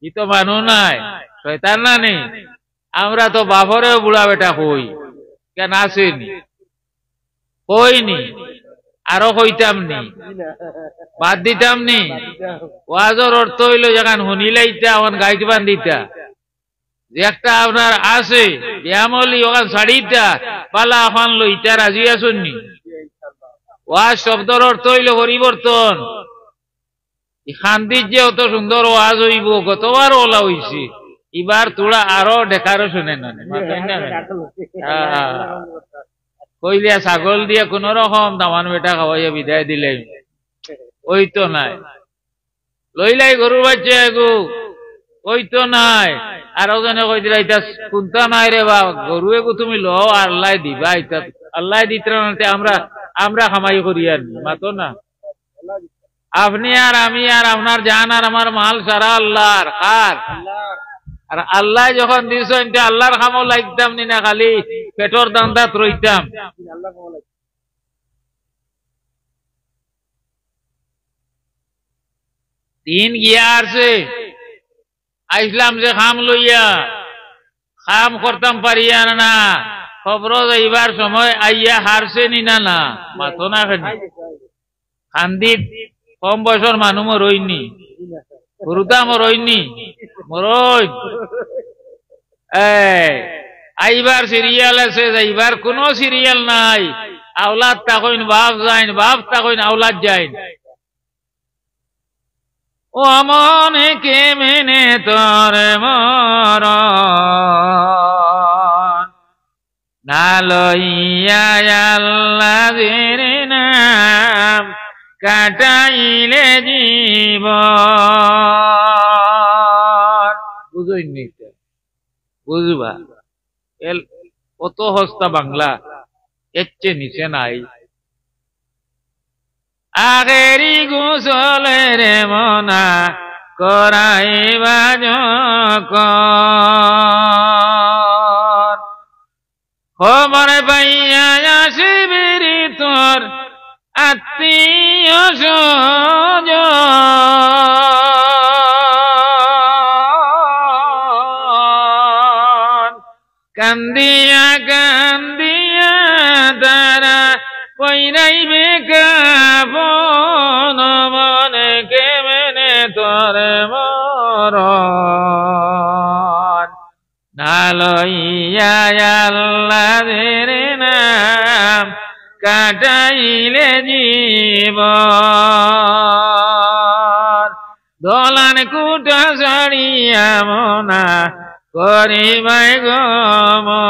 ই তো মানুষ নাই, শয়তান না নেই। আমরা তো বাপরেও বুড়া বেটা কই, কেন আসেনি কইনি, আরো কইতাম নি, বাদ দিতাম নি। ওয়াজর অর্থ হইল যখন শুনিলাইতা ওখান গাইত বান্ধিতা, যে একটা আপনার আছে ব্যায়ামলি ওখান ছাড়িতা পালা ওখান লইতা, রাজি আসুন নি? ওয়াজ শব্দর অর্থ হইল পরিবর্তন। খান্দির যে অত সুন্দর ওয়াজ হইব, গতবার ওলা হইছে, এবার তোরা আরো ডেকারও শুনে না কইলিয়া ছাগল দিয়ে কোন রকম দামান বেটা খাওয়াইয়া বিদায় দিলে ওই তো নাই, লইলাই গরু বাচ্চা এগু ওই তো নাই। আর ওজনে কই দিলা ইতা কোনটা নাই রে বা, গরু এগু তুমি লো আল্লাহ দিবা, ইতা আল্লাহ দিতে আমরা আমরা খামাই করি আর মাতো না। আপনি আর আমি আর আপনার জান আর আমার মাল সারা আল্লাহর, কার? আর আল্লাহ যখন দিয়েছেন আল্লাহর খামো লাগতাম নি, না খালি পেটর দান্দাত রইতাম। দিন গিয়া আসছে, আইসলাম যে খাম লইয়া, খাম করতাম পারিয়া না, খবর যাইবার সময় আইয়া হারছে নি না না মাথো না খান্দিত কম বয়সের মানুষ মরইনি, গুরুতা মরইনি, মরই আইবার সিরিয়াল আছে, যাইবার কোন সিরিয়াল নাই। আওলাদ তাকইন বাপ যাইন, বাপ তাকইন আওলাদ যাইন। ও মনে কে মেনে তোর মর না লইয়া আল্লাহর নাম কাটাইলে জীবন। বুঝইনি? বুঝবা এল কত হস্তা বাংলা, এর চেয়ে নিচে নাই। আগেরি গোসলের মনা করাইবা যখন, খবর পাইয়া আসিবি তোর আত্মীয় স্বজন, কান্দিয়া কান্দিয়া তারা কইরাইবে কাফন, মনে কেমনে তোরে মরণ না লইয়া আল্লাহর নাম কাটাইলে জীবন। দলান কুটা ছাড়িয়া মনা করিবাই গমন,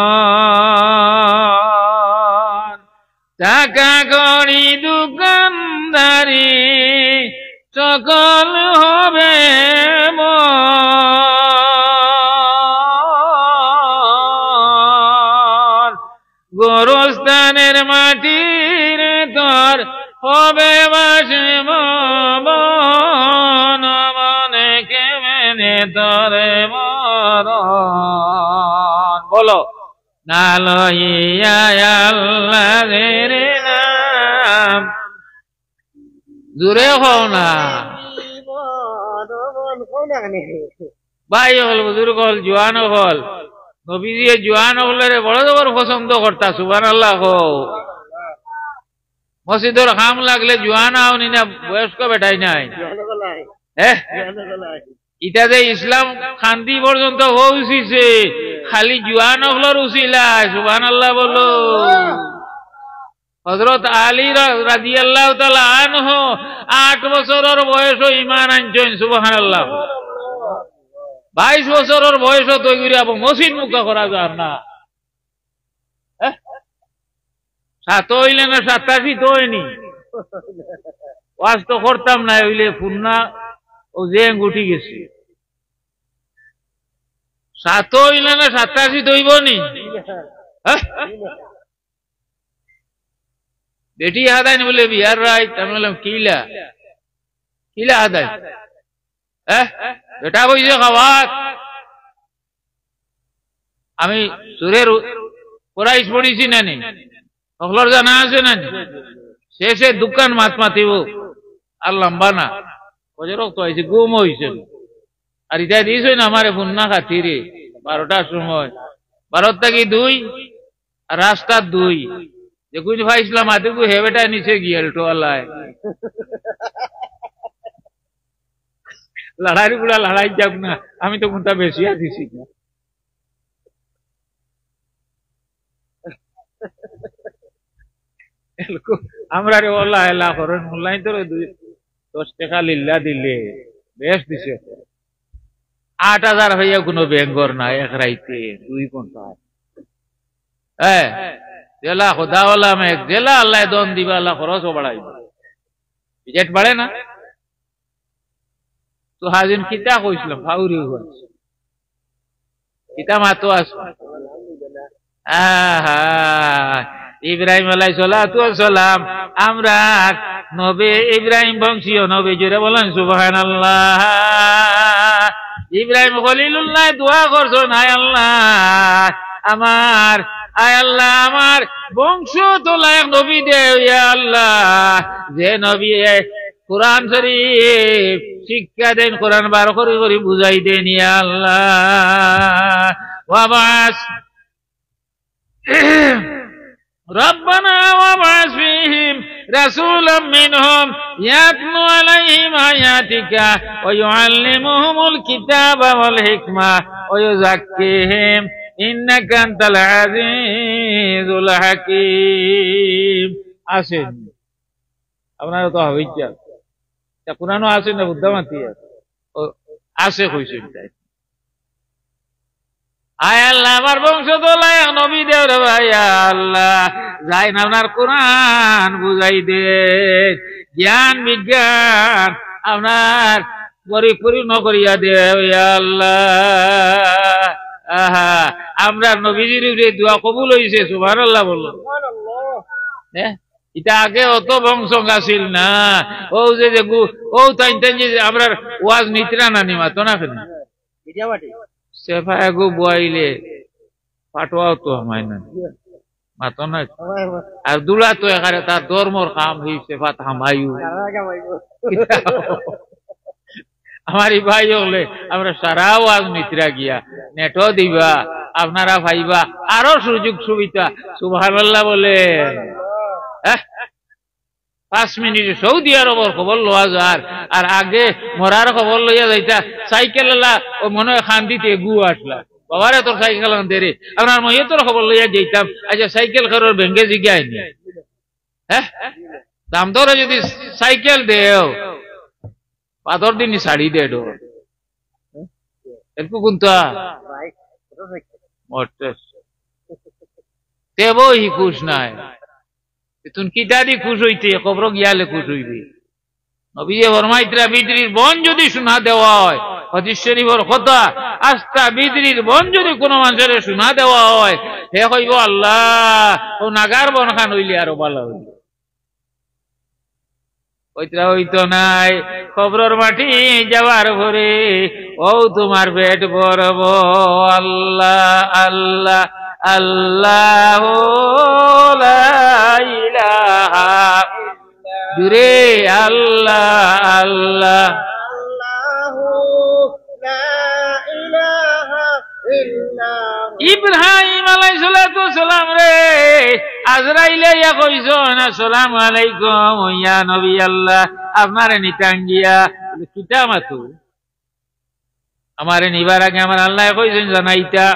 টাকা করি দোকানদারি সকল হবে মন, গোরস্থানের মাটির তোর হবে বাসে মন, মনে কেমনে তোরে মরণ। বলো না লইয়া আল্লাহর নাম, জোরে হও না ভাই হল, বুজুর্গ হল, জোয়ান হল, নবীজি জোয়ান হলের বড় জবর পছন্দ করতা। সুবহানাল্লাহ। মসজিদের খাম লাগলে জোয়ান আওনি না বয়স্ক বেটাই নাই? ইটা যে ইসলাম খান্দি পর্যন্ত হইছে, খালি জোয়ান হলর উচিলা। সুবহানাল্লাহ বলো। হযরত আলী রাদিয়াল্লাহু তাআলা আনহু 8 বছরের বয়সে ঈমান আনছেন। সুবহানাল্লাহ। 22 বছরের বয়সে তৈ করে মসজিদ মুক্ত করা যায় না। সাত হইলে না 87 তো হয়নি, ওয়াজ তো করতাম না, হইলে ফুন্না ও যে গুটি গেছে। 7 হইলে না 87 দইব নি? বেটি আদায় বলে বিহার রায়, আমি বললাম কিলা কিলা আদায়, বেটা কইছে খাওয়াত। আমি সুরের প্রাইস পড়িছি না নি, সকলের জানা আছে না নি? শেষে দোকান মাছ মাতিব আর লম্বা না, রক্ত হয়েছে, গুম হয়েছে। আর ইটা দিয়েছ না আমারে ফুন্না খাতিরে 12টার সময় 12 থেকে 2 আর রাস্তা 2 যে কুছ ভাই ইসলাম আতে কো হেবেটা নিচে গিয়েল টোলায় লড়াই গুলা লড়াই যাক না আমি তো কোনটা বেশি আছিস না আমরা রে ওলা এলা করেন মুল্লাই তো 10 টাকা লিল্লা দিলে বেশ দিছে 8000 হইয়া কোনো বেঙ্গর না এক রাইতে 2 ঘন্টা হ্যাঁ জেলা খোদা ওয়ালা মে জেলা আল্লাহ দন দিবা আল্লাহ খরচ বাড়াইবা বাজেট বাড়ে না তো হাজিন কিতা কইছিলাম ফাউরি হইছে কিতা মাতো আস আহা ইব্রাহিম আলাইহিস সালাতু ওয়াস সালাম আমরা নবী ইব্রাহিম বংশীয় নবী জুড়ে বলেন সুবহানাল্লাহ ইব্রাহিম খলিলুল্লাহ দোয়া করছেন আয় আল্লাহ আমার আয় আল্লাহ আমার বংশ তো লায়ক নবী দে ইয়া আল্লাহ যে নবী কুরআন শরীফ শিক্ষা দেন কোরআন বার করে করে বুঝাই দেন ইয়া আল্লাহ ওয়াবাস ربنا وابعث فيهم رسولا منهم يتلو عليهم آياتك ويعلمهم الكتاب والحكمة ويزكيهم إنك أنت العزيز الحكيم আসেন আপনারা তো হবেই যা কোরআনও আসেন না বুদ্ধমাতি আসে কইছেন তাই আয় আল্লাহ আমার বংশ তো লায়ক নবী দেও রে ভাই আল্লাহ যাই না আপনার কোরআন বুঝাই দে জ্ঞান বিজ্ঞান আপনার পরিপূর্ণ করিয়া দে আল্লাহ আহা আমরা নবীজির দোয়া কবুল হইছে সুবহানাল্লাহ বলল হ্যাঁ এটা আগে অত বংশ গাছিল না ও যে ও তাই যে আমরা ওয়াজ নিতরা না নিমা তো না কেন সেফা এগো বইলে পাটোয়াও তো আমায় না মাতো না আর দুলা তো এখানে তার ধর্মর কাম হইছে ফাত হামায়ু আমার ভাই হলে আমরা সারা ওয়াজ নিতরা গিয়া নেটও দিবা আপনারা ভাইবা আরো সুযোগ সুবিধা সুবহানাল্লাহ বলে 5 মিনিট সৌদি আরবের খবর লওয়া যায় আর আগে মরার খবর লইয়া যাইতা সাইকেল ও মনে হয় খান্দিতে গু আসলা বাবারে তোর সাইকেল আনতে রে আপনার মহিয়তর খবর লইয়া যাইতাম আচ্ছা সাইকেল কারোর ভেঙ্গে জিগায়নি হ্যাঁ দাম ধরে যদি সাইকেল দেও পাথর দিনই শাড়ি দে ডো একটু কুন্তা তেবো হি খুশ নাই তুন কিতা দি খুশ হইতে কবর গিয়ালে খুশ হইবি নবী ফরমাইতরা বিদরির বন যদি শোনা দেওয়া হয় হাদিস শরীফের কথা আস্তা বিদরির বন যদি কোনো মানুষের শোনা দেওয়া হয় হে কইব আল্লাহ ও নাগার বন খান হইলে আরো ভালো হইল ওইতরা হইতো নাই কবরের মাটি যাওয়ার পরে ও তোমার পেট ভরব আল্লাহ আল্লাহ আল্লাহ লা ইলাহা জুরে আল্লাহ আল্লাহ ইব্রাহিম আলাইহিস সালাতু সালাম রে আজরাইলে ইয়া কইছেন আসসালামু আলাইকুম ইয়া নবী আল্লাহ আপনারে নিতাঙ্গিয়া কিতা মাতু আমারে নিবার আগে আমার আল্লাহ কইছেন জানাইতা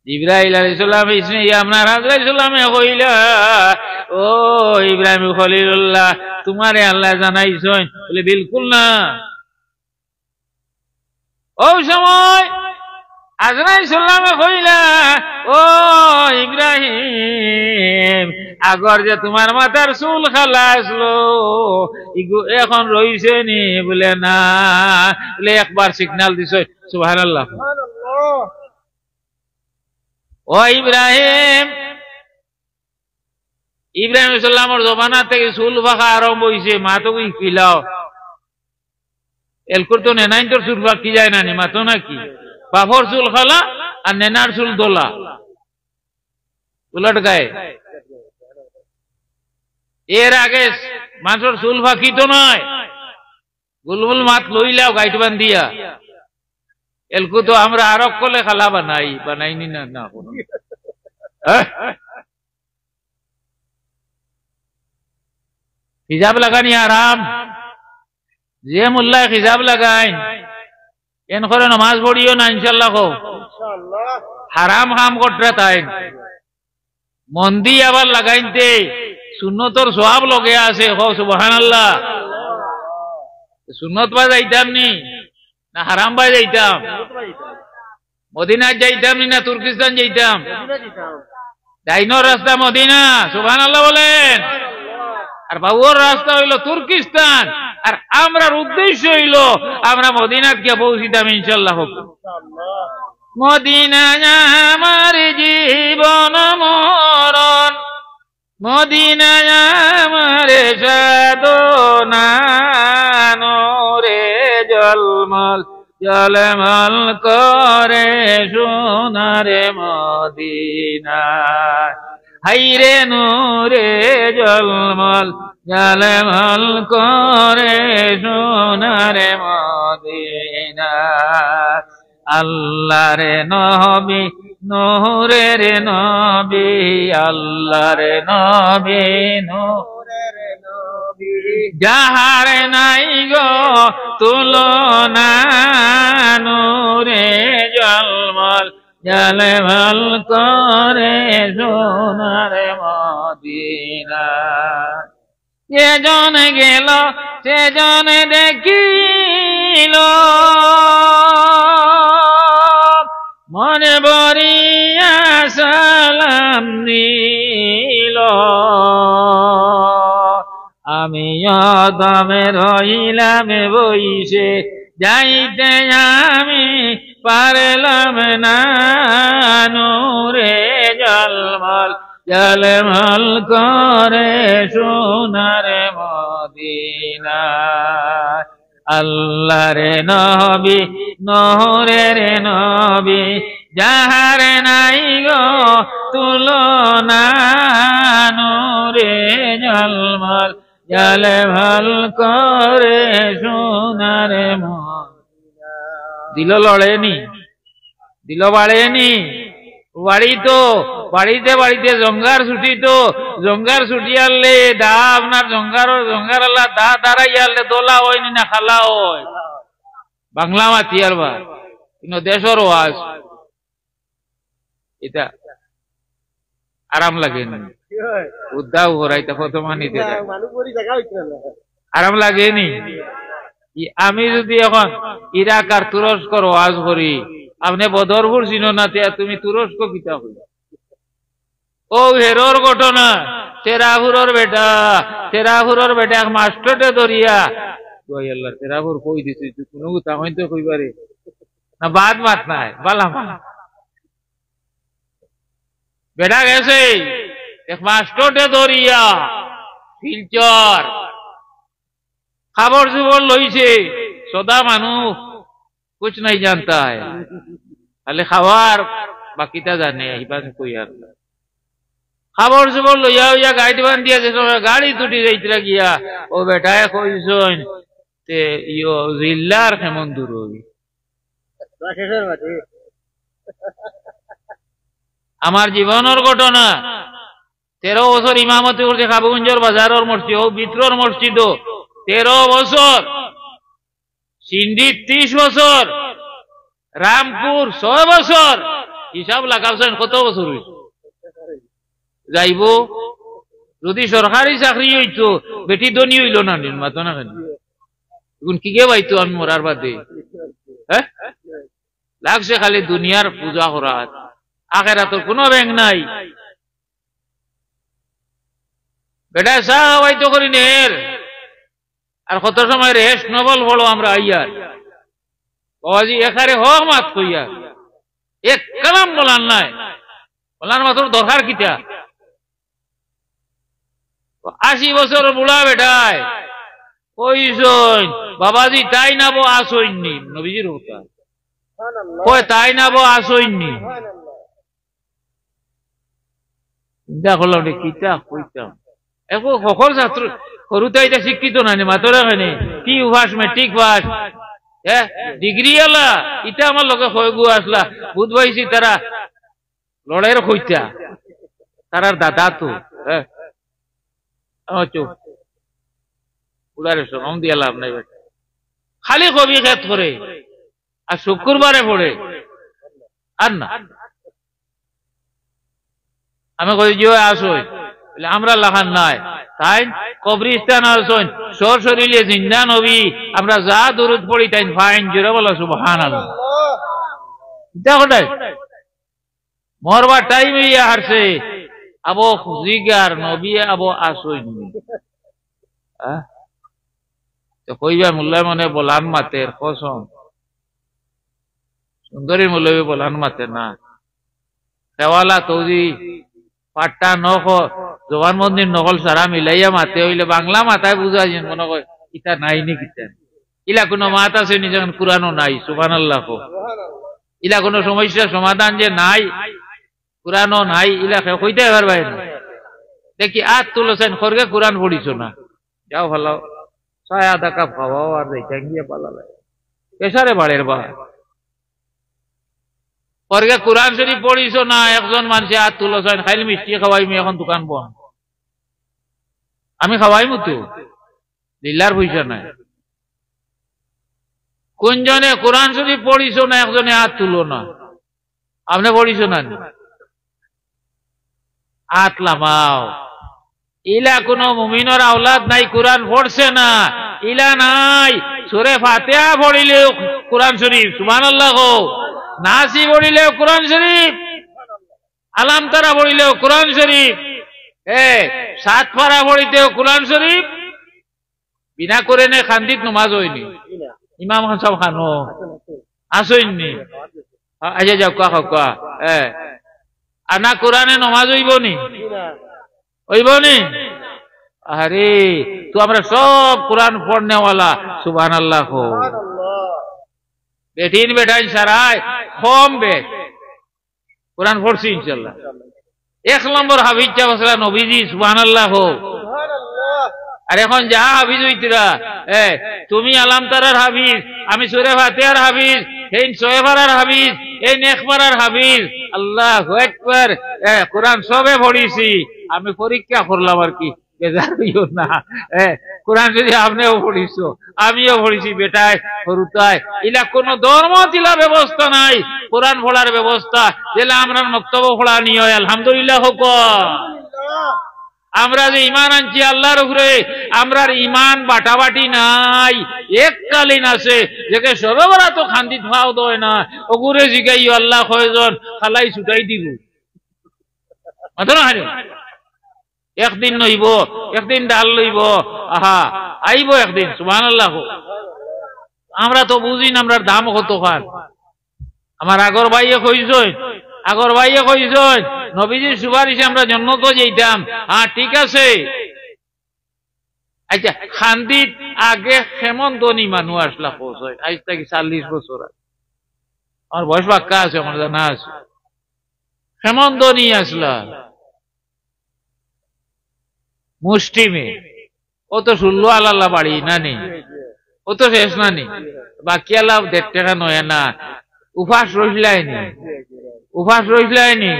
ইব্রাহিম আলাইহিস সালাম ইসনে আপনার আজরাইল সালামে কইলা ও ইব্রাহিম খলিলুল্লাহ তোমারে আল্লাহ জানাইছেন বলে বিলকুল না ও সময় আজরাইল সালামে কইলা ও ইব্রাহিম আগর যে তোমার মাথার চুল খালা আসলো ইগু এখন রইছে নি বলে না বলে একবার সিগন্যাল দিছ সুবহানাল্লাহ ও ইব্রাহিম ইব্রাহিম সাল্লামের জমানা থেকে চুল ফাঁকা আরম্ভ হয়েছে মা তো কিলাও এলকুর তো নেনাইন তোর চুল ফাঁক কি যায় না মাতো নাকি বাফর চুল খালা আর নেনার চুল দোলা উলট গায়ে এর আগে মানুষের চুল ফাঁকি তো নয় বুলবুল মাত লইলাও গাইট বান্ধিয়া এলকু তো আমরা আরক কলে খালা বানাইনি না না কোনো হিজাব লাগানি আরাম যে মোল্লায় হিজাব লাগাই এন করে নমাজ পড়িও না ইনশাল্লাহ কো হারাম কাম করতে তাই মন্দি আবার লাগাইতে সুন্নতর সওয়াব লগে আছে হো সুবহানাল্লাহ সুন্নত বা যাইতাম নি না হারাম বা যাইতাম মদিনা যাইতাম নি না তুর্কিস্তান যাইতাম ডাইনোর রাস্তা মদিনা সুবহানাল্লাহ বলেন আর বাবুর রাস্তা হইলো তুর্কিস্তান আর আমরার উদ্দেশ্য হইলো আমরা মদিনাত গিয়ে পৌঁছিতাম ইনশাল্লাহ মদিনায় আমার জীবন মরণ মদিনায় আমার সাধনা নূরে জলমল জলমল করে সোনারে মদিনা হাইরে নূরে জলমল জলমল করে সোনারে মদিনা আল্লাহর নবী নূরের নবী আল্লাহর নবী নূরের নবী যাহার নাই গো তুলনা নূরে জলমল জলমল করে সোনার মদিনা যেজন গেল সেজন দেখিল মনে বরিয়া সালাম নিল আমি দমে রইলাম বইসে যাইতে আমি পারলাম না নূরে জলমল জলমল করে সোনার মদিনা আল্লাহর নবী নূরের নবী যাহার নাই গো তুলনা নূরে জলমল জলমল করে সোনার মদিনা দিল লড়েনি দিল বাড়েনি বাড়ি তো বাড়িতে বাড়িতে জঙ্গার ছুটি তো জঙ্গার ছুটি আনলে দা আপনার জঙ্গার আল্লাহ দা দাঁড়াই আনলে দোলা হয়নি না খালা হয় বাংলা মাতি আর বা কিন্তু দেশের ওয়াজ এটা আরাম লাগে না উদ্দাও হরাইতে ফতমানিতে আরাম লাগেনি আমি যদি এখন ইরাক আর তুরস্কর ওয়াজ করি আপনি বদরপুর চিনো না তুমি তুরস্ক কিতা হইল ও হেরোর ঘটনা তেরাহুরর বেটা এক মাস্টরটে ধরিয়া আল্লাহ তেরাহুর কই দিছি কোনো কথা হইতে কইবারে না বাদ মাত নাই বালা বেটা গেছে এক মাস্টরটে ধরিয়া শিলচর খাবার জুবর লইছে সদা মানুষ कुछ नहीं जानता है खाली खावार बाकीটা জানে ইবান কই আর খাবার জবর লইয়া হইয়া গাড়ি বান দিয়া যে গাড়ি টুটি যাইতরা গিয়া ও বেটায় কইছন তে ইয়ো জিল্লার কেমন দূর হই আমার জীবনের ঘটনা 13 বছর ইমামতি করতে খাবগঞ্জের বাজারের মসজিদ ও ভিতরের মসজিদ 13 বছর সিন্ধি 30 বছর রামপুর 6 বছর হিসাব লাগাছেন কত বছর যাইব যদি সরকারি চাকরি হইতো বেটি ধনী হইল না নির্মাত না কেন এখন কি গে পাইতো আমি মরার বাদে হ্যাঁ লাগছে খালি দুনিয়ার পূজা করা আখেরাতের কোনো ব্যাংক নাই বেটা চা হইতো করি নের আর কত সময় রেস্ট নবল বলো আমরা আইয়ার বাবাজি এখানে হক মাত কইয়া এক কালাম বলার নাই বলার মাত্র দরকার কিটা 80 বছর বুড়া বেটায় কইছন বাবাজি তাই না বো আসইনি নবীজির কথা কই তাই না বো আসইনি চিন্তা করলাম কিতা কইতাম এখন সকল ছাত্র সৰুতে এটা শিক্ষিত নাই মাতৰ কাৰণে কি উভাস মেট্ৰিক পাস ডিগ্ৰী আলা ইটা আমার লগে হৈ গু আসলা বুধ পাইছি তারা লড়াইয়ের কইতা তারার দাদা তো চুপ উড়ারে শরম দিয়া লাভ নাই খালি কবি খেত করে আর শুক্রবারে পড়ে আর না আমি কই যে আসই আমরা লাখান নাই তাই কবরিস্তান আসুন সর শরীরে জিন্দা নবী আমরা যা দরুদ পড়ি তাই ফাইন জোরে বলো সুবহানাল্লাহ দেখো মরবার টাইম ইয়া হারছে আবো খুজিগার নবী আবো আসই তো কইবা মুল্লা মনে বলান মাতের কসম সুন্দরী মুল্লবী বলান মাতে না দেওয়ালা তৌজি পাট্টা নখ জবান মন্দির নকল সারা মিলাইয়া মাতে হইলে বাংলা মাথায় বুঝা যেন মনে হয় ইটা নাই নি কিতা ইলা কোনো মাত আছে নি যখন কুরআনও নাই সুবহানাল্লাহ ইলা কোনো সমস্যার সমাধান যে নাই কুরআনও নাই ইলা কইতে পারবাই না দেখি আত তুলছেন খরগে কুরআন পড়িছো না যাও ভালো ছয় আধা কাপ খাওয়াও আর দেখে গিয়ে পালালে পেশারে বাড়ের বা খরগে কুরআন শরীফ পড়িছো না একজন মানুষে হাত তুলছেন খাইলে মিষ্টি খাওয়াইমি এখন দোকান বন্ধ আমি খাওয়াইমু তো দিল্লার পয়সা নাই কোনজনে কোরআন শরীফ পড়িছো না একজনে হাত তুলো না আপনি পড়িছো না হাত লামাও ইলা কোন মুমিনের আওলাদ নাই কোরআন পড়ছে না ইলা নাই সূরা ফাতিহা পড়িলেও কোরআন শরীফ সুবহানাল্লাহ নাসি পড়িলেও কোরআন শরীফ আলাম তারা পড়িলেও কোরআন শরীফ সাত পারা পড়িতেও কোরআন শরীফ বিনা করে নে খান্দিত নমাজ হয়নি ইমাম খান সব খানো আসইনি আচ্ছা যাও কোয়া আনা কোরআনে নমাজ হইব নি হইব নি আরে তো আমরা সব কোরআন পড়নেওয়ালা সুবহানাল্লাহ বেঠিন বেঠাইন সারাই কম বেশ কোরআন পড়ছি ইনশাআল্লাহ এক নম্বর হাফিজ চাওয়া নবীজি সুবহানাল্লাহ আর এখন যা হাফিজ হইতিরা তুমি আলাম তারার হাফিজ আমি সূরা ফাতিহার হাফিজ এই সোয়েফারার হাফিজ এই নেকবারার হাফিজ আল্লাহু আকবার কোরআন সবে পড়িছি আমি পরীক্ষা করলাম আর কি বেজার হইও না কোরআন যদি আপনিও পড়িছো আমিও পড়িছি বেটায় হরুতায় ইলা কোন ধর্ম তিলা ব্যবস্থা নাই কোরআন পড়ার ব্যবস্থা যেটা আমরা বক্তব্য পড়া নিয়ে আলহামদুলিল্লাহ হোক আমরা যে ইমান আনছি আল্লাহর উপরে আমরার ইমান বাটাবাটি নাই এককালীন আছে যেকে সবে বড় তো খান্দিত খাও দয় না ওগুরে জিগাইও আল্লাহ কয়জন খালাই ছুটাই দিব মাথা না একদিন নইব একদিন ডাল লইব আহা আইব একদিন সুবহানাল্লাহ আমরা তো বুঝি না আমরার দাম কত খান আমার আগর ভাইয়ে কইছই নবীজির সুপারিশে আমরা জন্নত যাইতাম হ্যাঁ ঠিক আছে আচ্ছা খান্দিত আগে হেমন্তনী মানুষ আসলা পৌঁছয় আজ থেকে 40 বছর আমার বয়স বাক্কা আছে আমার জানা আছে হেমন্তনী আসলা মুষ্টিমে ও তো 16 আল্লাহ বাড়ি না নি ও তো শেষ না নি বাকি আল্লাহ 1.5 টাকা নয় না উপাস রইলাইনি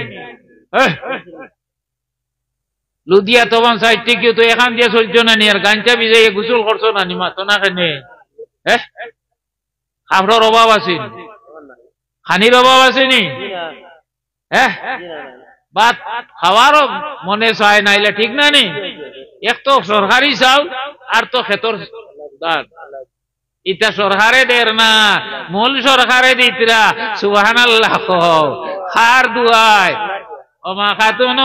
লুদিয়া তখন সাইড কেউ তো এখান দিয়ে চলছো না নি আর গাঞ্চা ভিজাইয়ে গোসল করছো না নি মাতো না কেনে খাবরের অভাব আছে খানির অভাব আছে নি ভাত খাওয়ারও মনে চায় নাইলে ঠিক না নি এক তো সরকারি চাউল আর তো খেতর দান ইটা সরকারে দের না মূল সরকারে দিতরা সুবহানাল্লাহ খার দুয়ায় ওমা খাতুন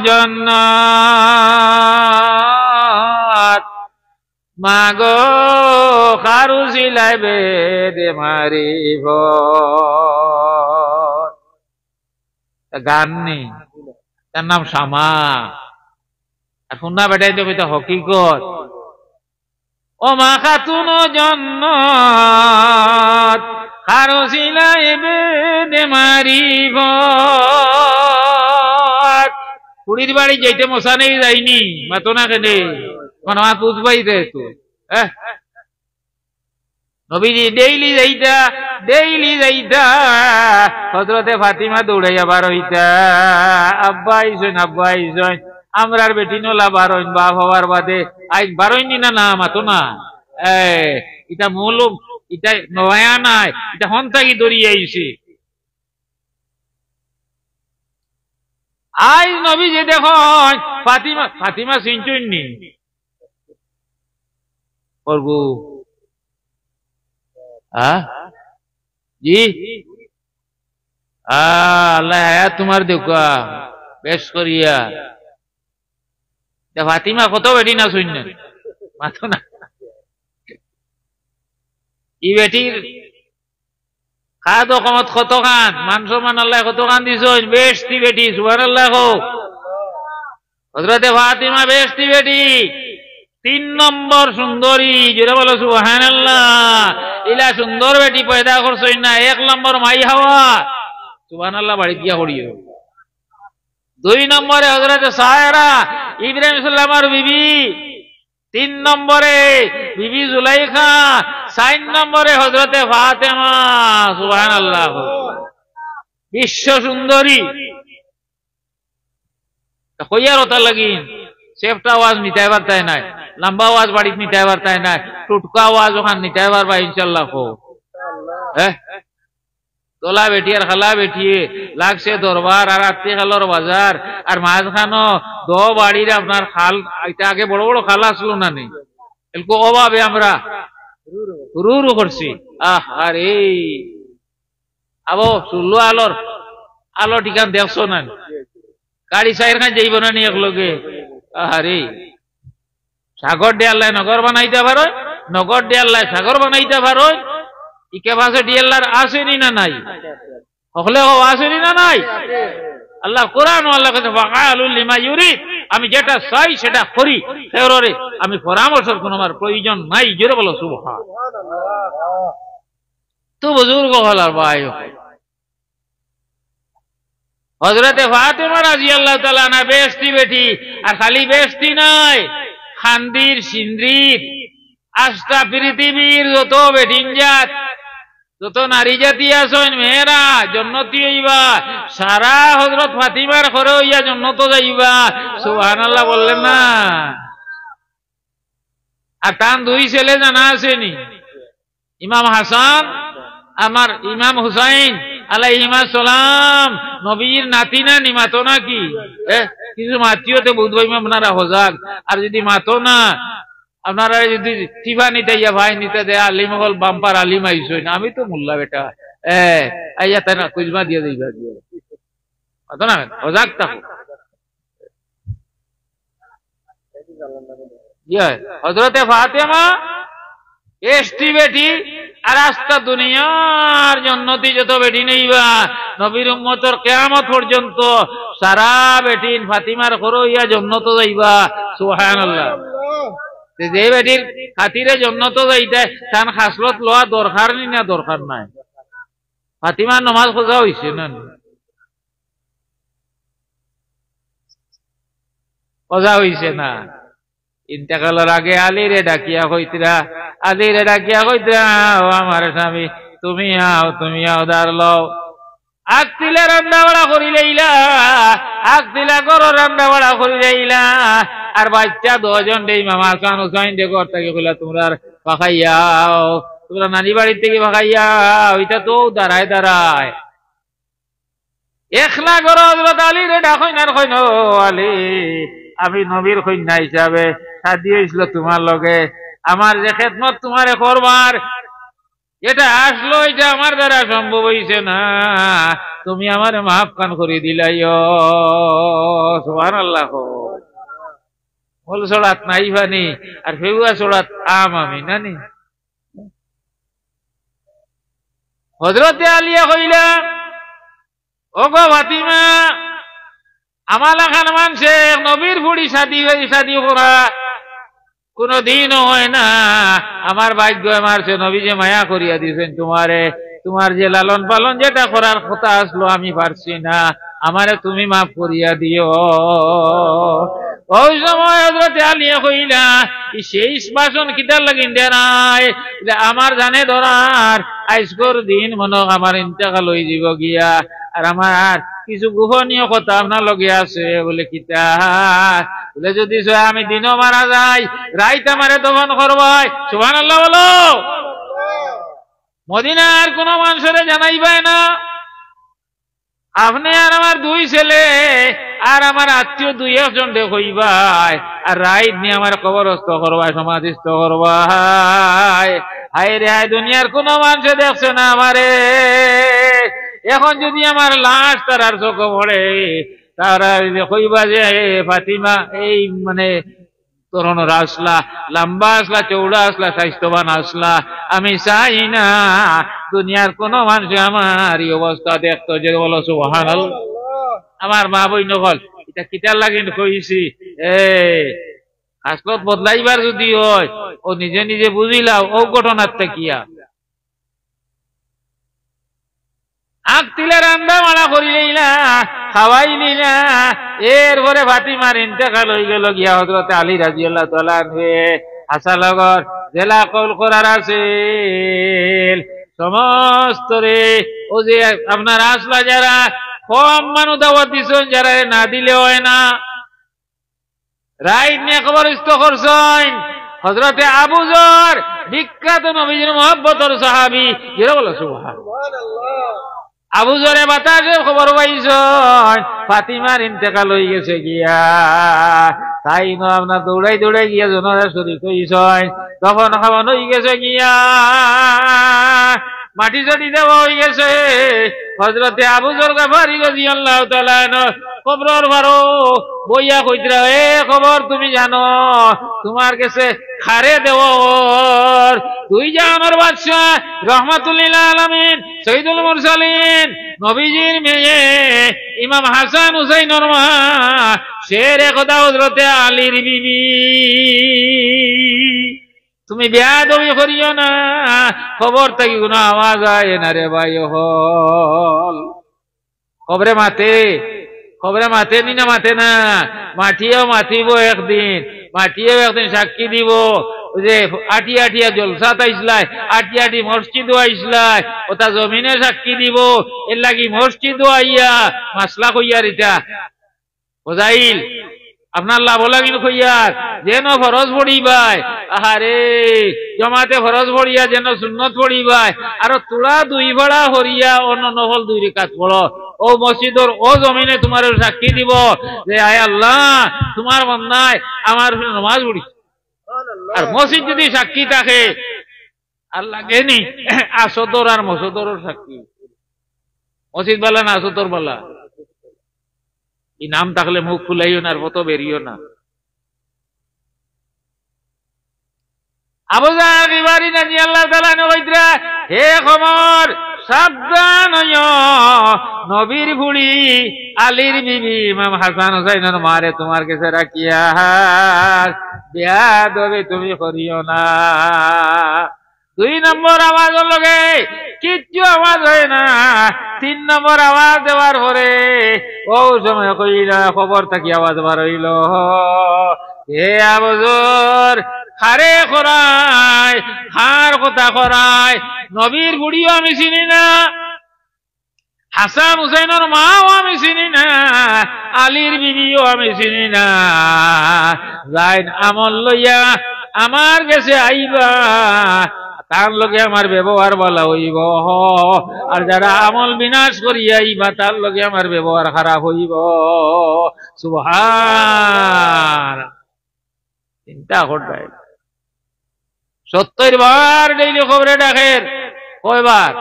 জান্নাত মাগো খারু সিলাইবে দে মারিব গান নেই তার নাম শামা আর শুননা বেটাই তো কইতা হকিকত ও মা খাতুন জান্নাত খারু সিলাইবে দে মারিব কুড়ির বাড়ি যাইতে মশা নেই যাইনি মাতো না কেনে মানে আমার বুঝবাই রে তো নবীজি ডেইলি যাইতা হযরতে ফাতিমা দৌড়াইয়া বার হইতা, আব্বা আইসন আমরার বেটি নলা বারইন বাপ হওয়ার বাদে আজ বারইনি না মাতো না এটা মূল এটা নয়া নাই, এটা হন্তাকি দড়িয়ে আইছে। আজ নবীজি দেখো ফাতিমা চিনচুননি করবো জি আল্লাহ তোমার দেখা বেশ করিয়া ফাতিমা কত বেটি না শুন মাথো না ই বেটির খাদ কমত কত খান মান সম্মান আল্লাহ কত খান দিছ বেশটি বেটি সুবহানাল্লাহ হযরতে ফাতিমা বেশটি বেটি 3 নম্বর সুন্দরী যেটা বলো সুবহানাল্লাহ ইলা সুন্দর বেটি পয়দা করছই না 1 নম্বর মাই হাওয়া সুবহানাল্লাহ বাড়ি দিয়া করিও 2 নম্বরে হযরতে সায়রা ইব্রাহিম সাল্লামার বিবি 3 নম্বরে বিবি জুলাইখা 4 নম্বরে হযরতে ফাতেমা সুবহানাল্লাহ বিশ্ব সুন্দরী কইয়ার ওটা লাগিন সেফটা আওয়াজ নিতে পারতাই নাই লম্বা আওয়াজ বাড়িতে নিতে পারতাই নাই টুটকা আওয়াজ ওখান নিতে পারবা ইনশাআল্লাহ কো তোলা বেটি আর খালা বেটি লাগছে দরবার আর আত্মীয় খালোর বাজার আর মাঝখানো দো বাড়ির আপনার খাল এটা আগে বড় বড় খাল আসলো না নেই এলকো অভাবে আমরা রু করছি আরে আবো চুল্লু আলো ঠিকান দেখছো না গাড়ি সাইর খান যাইব না নি একলগে আরে সাগর ডিয়াল্লায় নগর বানাইতে পারো নগর ডিয়াল্লায় সাগর বানাইতে পারো ইকে পাশে ডিয়াল্লার আসেনি না নাই হলে আসেনি না নাই আল্লাহ কোরআন আল্লাহ কাছে ফাআলুল লিমা ইউরিদ আমি যেটা চাই সেটা করি ফেররে আমি পরামর্শের কোনো আমার প্রয়োজন নাই জোরে বলো সুবহানাল্লাহ তো বুজুর্গ হলার ভাই হযরতে ফাতিমা রাদিয়াল্লাহু তাআলা না বেশটি বেটি আর খালি বেশটি নাই খান্দির সিন্দ্রির আষ্টা পৃথিবীর যত বেটিন জাত যত নারী জাতি আছেন মেয়েরা জন্নতি হইবা সারা হযরত ফাতিমার ঘরে হইয়া জন্নত যাইবা সুবহানাল্লাহ বললেন না আর তার 2 ছেলে জানা আসেনি ইমাম হাসান আমার ইমাম হুসাইন আলাইহিমা সালাম নবীর নাতি না নি মাতো নাকি কিছু মাতিওতে বুধ ভাই আপনারা হজাক আর যদি মাতো না আপনারা যদি টিফা নিতে ইয়া ভাই নিতে দেয় আলিম হল বাম্পার আলিম আইসই না আমি তো মোল্লা বেটা আইয়া তাই না কুজমা দিয়ে দিবা দিয়ে মাতো না হজাক থাকো হযরতে ফাতেমা এসটি বেটি আর আস্তা দুনিয়ার জন্নতি যত বেটি নেইবা নবীর উম্মতর কিয়ামত পর্যন্ত সারা বেটিন ফাতিমার ঘরে হইয়া জন্নত যাইবা সুবহানাল্লাহ যে বেটির খাতিরে জন্নত যাইতে তান খাসলত লওয়া দরকার নি না দরকার নাই ফাতিমার নামাজ খোঁজা হইছে না খোঁজা হইছে না ইন্তেকালের আগে আলীরে ডাকিয়া কইতরা ও আমার স্বামী তুমি আও দার লও আগ দিলে রান্না বাড়া করি লইলা আগ দিলা করো রান্না বাড়া করি লইলা আর বাচ্চা 2 জন দেই মামা কান হুসাইন দে ঘর থেকে কইলা তোমরা পাখাইয়াও তোমরা নানি বাড়ি থেকে পাখাইয়া ওইটা তো দাঁড়ায় একলা করো হযরত আলী রে ডাকইন আর কইন আলী আমি নবীর কন্যা হিসাবে শাদী হইছিল তোমার লগে আমার যে খেদমত তোমারে করবার এটা আসলো এটা আমার দ্বারা সম্ভব হইছে না তুমি আমারে মাফ কান করে দিলাইও সুবহানাল্লাহ বল সরাত নাই বানি আর ফেউয়া সরাত আমি নানি হযরতে আলিয়া কইলা ওগো ফাতিমা আমালা খান মানছে নবীর বুড়ি শাদী করা কোনদিনও হয় না আমার ভাগ্য আমার সে নবী যে মায়া করিয়া দিয়েছেন তোমারে তোমার যে লালন পালন যেটা করার কথা আসলো আমি পারছি না আমারে তুমি মাফ করিয়া দিও ওই সময় হযরত আলী কইলা সেই বাসন কিতার লাগিন দেনাই আমার জানে ধরার আজকের দিন মনে আমার ইন্তেকাল হয়ে যাব গিয়া আর আমার কিছু গোপনীয় কথা আপনার লগে আছে বলে কিতা বলে যদি আমি দিনও মারা যাই রাইত আমারে দফন করবাই সুবহানাল্লাহ বলো মদিনার কোন মানুষের জানাইবাই না আপনি আর আমার দুই ছেলে আর আমার আত্মীয় দুই একজন হইবাই আর রাইত নিয়ে আমার কবরস্থ করবাই সমাধিস্থ করবাই হায় রে হায় দুনিয়ার কোন মানুষে দেখছে না আমারে এখন যদি আমার লাশ তার চোখে পড়ে তারা কইবা যে ফাতিমা এই মানে তরুণর আসলা লম্বা আসলা চৌড়া আসলা স্বাস্থ্যবান আসলা আমি চাই না দুনিয়ার কোন মানুষ আমার এই অবস্থা দেখতো যে বলো সুবহানাল্লাহ আমার মা বই নকল এটা কিতার লাগিন কইছি আসলত বদলাইবার যদি হয় ও নিজে নিজে বুঝিলাও ও ঘটনার কিয়া আগ তিলে রান্না মারা করিলেই না খাওয়াইলি না এরপরে ফাতিমার ইন্তেকাল হয়ে গেল গিয়া হযরত আলী রাদিয়াল্লাহু তাআলা হাসানগর জেলা কল করার আছে সমস্ত রে ও যে আপনার আসলা যারা কম মানুষ দাওয়াত দিছেন যারা না দিলে হয় না রাইট নিয়ে কবরস্থ করছেন হযরতে আবু যর বিখ্যাত নবীজির মহব্বতের সাহাবী যারা বলো সুবহানাল্লাহ আবু যরে বাতাসে খবর পাইছেন ফাতিমার ইন্তেকাল হয়ে গেছে গিয়া তাই না আপনার দৌড়াই দৌড়াই গিয়া জনরা শরীক হইছেন তখন খাওয়ানো হয়ে গেছে গিয়া মাটি চটি দেওয়া হয়ে গেছে হযরতে আবু যর গফারি রাদিয়াল্লাহু তাআলা কবরের বারো বইয়া কইতরা খবর তুমি জানো তোমার কাছে খারে দেওয়ার তুই জানার বাদশাহ রাহমাতুল লিল আলামিন সাইয়্যিদুল মুরসালিন নবীজির মেয়ে ইমাম হাসান হুসাইনের মা শেরে খোদা হযরতে আলীর বিবি তুমি বেয়াদবি করিও না খবর থেকে কোনো আওয়াজ আয় না রে ভাই হল খবরে মাতে নি না মাতে না মাটিও মাতিব একদিন সাক্ষী দিব যে আটিয়া জলসাত আইসলাই আটি মসজিদ আইসলাই ওটা জমিনে সাক্ষী দিব এর লাগি মসজিদ আইয়া মাসলা কইয়ার এটা বোঝাইল আপনার লাভ লাগিন কইয়ার যেন ফরজ পড়িবাই আহারে জমাতে ফরজ পড়িয়া যেন সুন্নত পড়িবাই আর তোরা দুই ভাড়া হরিয়া অন্য নহল দুই রেখাত পড়ো ও মসজিদর ও জমিনে তোমার সাক্ষী দিব যে আয় আল্লাহ তোমার বন্দায় আমার নামাজ পড়ি আর মসজিদ যদি সাক্ষী থাকে আল্লাহ কেনি আসদর আর মসদর সাক্ষী মসজিদ বালা না আসদর বালা এই নাম থাকলে মুখ খুলাইও না আর মতো বেরিও না আবু যর গিফারি রাদিয়াল্লাহু তাআলা কইতরা হে খবর সাবধান হইও নবীর বুড়ি আলীর বিবি ইমাম হাসান হুসাইনের মারে তোমার কাছে রাখিয়া বেয়াদবি তুমি করিও না 2 নম্বর আওয়াজ লগে কিচ্ছু আওয়াজ হয় না 3 নম্বর আওয়াজ দেওয়ার পরে ও সময় কইলা খবর থাকি আওয়াজ বার হইল হে আবু যর খারে খরায় খার কথা খরায় নবীর বুড়িও আমি চিনি না হাসান হুসাইনের মাও আমি চিনি না আলীর বিবিও আমি চিনি না যাইন আমল লইয়া আমার কাছে আইবা তার লগে আমার ব্যবহার বলা হইব আর যারা আমল বিনাশ করিয়া আইবা তার লগে আমার ব্যবহার খারাপ হইব সুবহান চিন্তা করবাই 70 বার ডেইলি খবরে ডাকের কয়বার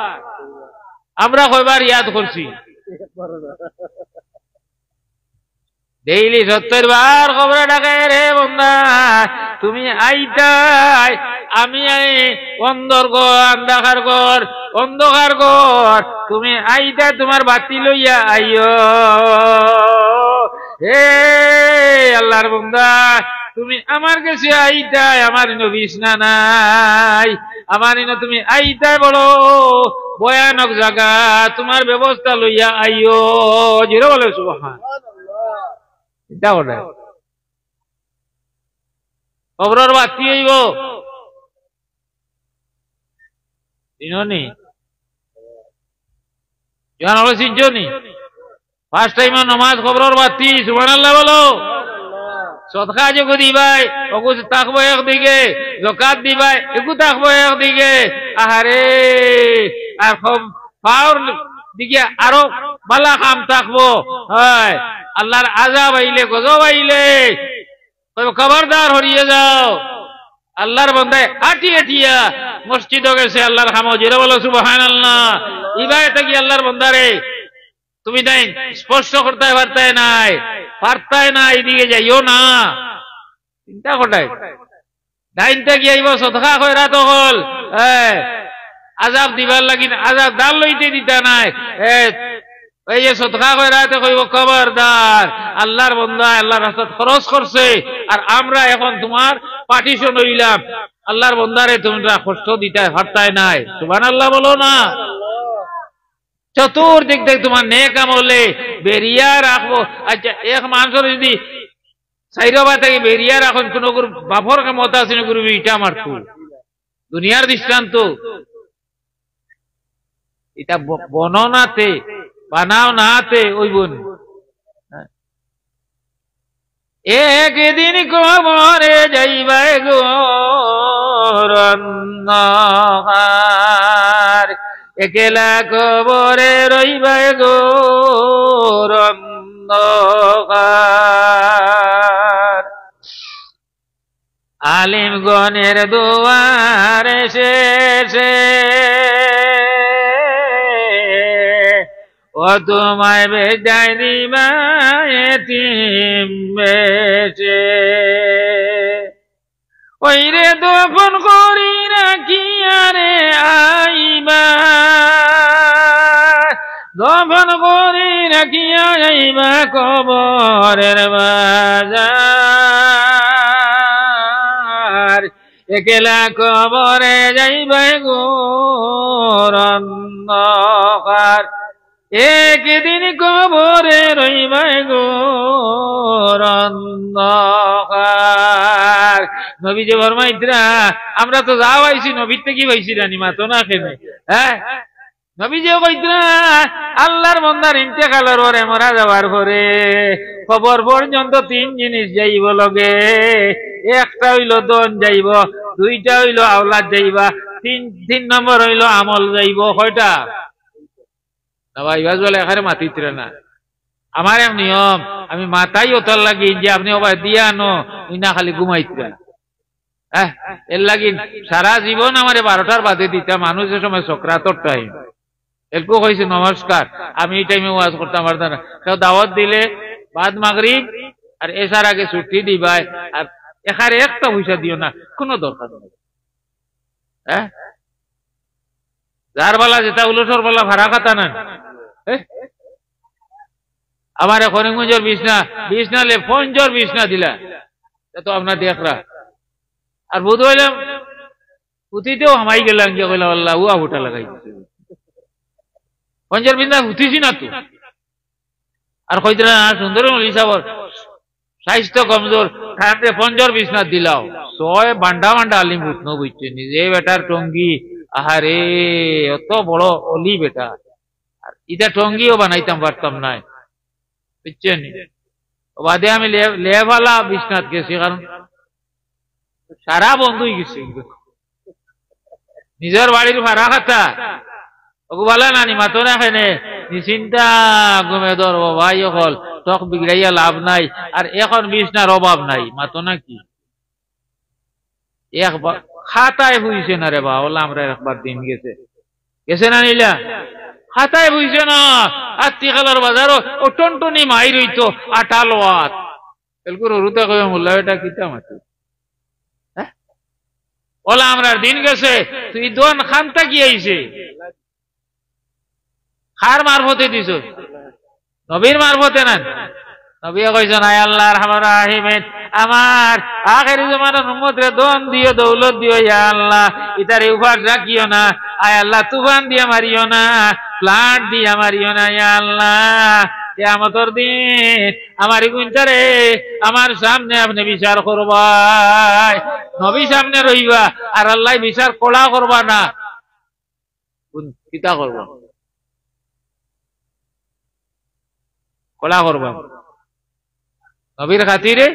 আমরা কয়বার ইয়াদ করছি ডেইলি 70 বার খবরে ডাকে রে বন্ধা তুমি আইতাই আমি অন্ধকার ঘর তুমি আইতাই তোমার বাতি লইয়া আইও হে আল্লাহর বন্ধা তুমি আমার কাছে আইতাই আমার বিছনা নাই আমার তুমি আইতাই বলো ভয়ানক জায়গা তোমার ব্যবস্থা লইয়া আইও জিরো বলে সুবহানাল্লাহ এটা বলে কবরের বাতি হইব চিনি জানো চিনছনি ফার্স্ট টাইম নমাজ কবরের বাতি সুবহানাল্লাহ বলো সদকা যে দিবাই ওগু থাকবো একদিকে যাকাত দিবাই এগু থাকবো একদিকে আহারে আর পাওয়ার দিকে আরো ভালো কাম থাকবো হয় আল্লাহর আযাব আইলে গজব আইলে খবরদার হরিয়ে যাও আল্লাহর বান্দায় আটিয়া মসজিদে গেছে আল্লাহর কামও জোরে বলো সুবহানাল্লাহ ইবাদত কি আল্লাহর বান্দারে তুমি নাই স্পষ্ট করতে পারতাই না এদিকে যাইও না চিন্তা কটাই ডাইনটা কি আইব সদকা কইরা তো হল আযাব দিবার লাগি আযাব দাল লইতে দিতা নাই এই যে সদকা কইরা তো কইব খবরদার আল্লাহর বান্দা আল্লাহর রাস্তায় খরচ করছে আর আমরা এখন তোমার পার্টিশন হইলাম আল্লাহর বান্দারে তোমরা কষ্ট দিতে পারতাই নাই সুবহানাল্লাহ বলো না চতুর্দিক থেকে তোমার নেক আমলে বেরিয়া রাখবো আচ্ছা এক মানুষের যদি সাইরবা থেকে বেরিয়া রাখুন কোন বাপর ক্ষমতা আছে না গুরু ইটা মারত দুনিয়ার দৃষ্টান্ত এটা বর্ণনাতে বানাও নাতে ওই বোন একদিন কবরে যাইবাই গো রন্নার একলা কবরে রইবাই গো রন্নার আলিম গণের দুয়ারে শেষে ও তোমায় বেজায় দিবা এতিম বেশে ওই রে দফন করি রাখি আরে আইবা দফন করি রাখি আইবা কবরের বাজার একলা কবরে যাইবা গো রন্নার একদিন কবরে রইবাই গো রন্নার নবী যে ফরমাইতরা আমরা তো যাও আইছি নবীর থেকে পাইছি রানি মাতো না খেনে হ্যাঁ নবী যে কইতরা আল্লাহর বান্দার ইন্তেকালের পরে মারা যাওয়ার পরে খবর পর্যন্ত তিন জিনিস যাইব লগে একটা হইল দন যাইব দুইটা হইল আওলাদ যাইবা তিন নম্বর হইল আমল যাইব কয়টা আমার এক নিয়ম আমি মাথাই ওতার লাগি যে আপনি ওবার দিয়ে আনো না খালি ঘুমাইতে এর লাগি সারা জীবন আমার 12টার বাদে দিতাম মানুষের সময় সক্রাতর টাইম এলকু কইছে নমস্কার আমি এই টাইমে ওয়াজ করতাম পারতাম না কেউ দাওয়াত দিলে বাদ মাগরিব আর এসার আগে ছুটি দিবাই আর এখানে একটা পয়সা দিও না কোনো দরকার নেই যার বেলা যেটা উলসর বেলা ভাড়া খাতা না আমার করিমগঞ্জের বিছনা লে পঞ্জর বিছনা দিলা তো আপনার দেখরা আর বুধ হইলাম পুঁথিতেও হামাই গেলাম যে কইলাম আল্লাহ উয়া ভুটা লাগাই পঞ্জর বিছনা উঠিছি না তো আর কইতে না সুন্দর হিসাবর স্বাস্থ্য কমজোর খাতে পঞ্জর বিছনা দিলাও ছয় বান্ডা বান্ডা আলিম উঠনো বুঝছে নিজে বেটার টঙ্গি আহারে অত বড় অলি বেটা আর এটা টঙ্গিও বানাইতাম পারতাম না বুঝছেন বাদে আমি লেভালা বিশ্বনাথ গেছি কারণ সারা বন্ধ হয়ে গেছে নিজের বাড়ির ভাড়া খাতা ওগু বলা নানি মাতো না খেনে নিশ্চিন্তা ঘুমে ধরবো ভাই হল টক বিগড়াইয়া লাভ নাই আর এখন বিছনার অভাব নাই মাতো না কি একবার খাতায় বুঝছে না রে বা ওলা আমরা একবার দিন গেছে না নিলা খাতায় বুঝছে না আত্মিকালার বাজারও ও টনটনি মাই রইতো আটালো আত এলকুর রুতে কবে মোল্লা এটা কিতা মাতি ওলা আমরা দিন গেছে তুই দোন খানটা কি আইছে খার মারফতে দিছ নবীর মারফতে না নবী কইছেন আয় আল্লাহর রহমান রাহিমেন আমার আখেরি জামানার উম্মতরে দন দিও দৌলত দিও ইয়া আল্লাহ ইতারে উফার রাখিও না আয় আল্লাহ তুফান দিয়া মারিও না প্লান্ট দিয়া মারিও না ইয়া আল্লাহ কিয়ামতের দিন আমার গুনটারে আমার সামনে আপনি বিচার করবাই নবী সামনে রইবা আর আল্লাহ বিচার কড়া করবা না কিতা করবা কড়া করবা নবীর খাতিরে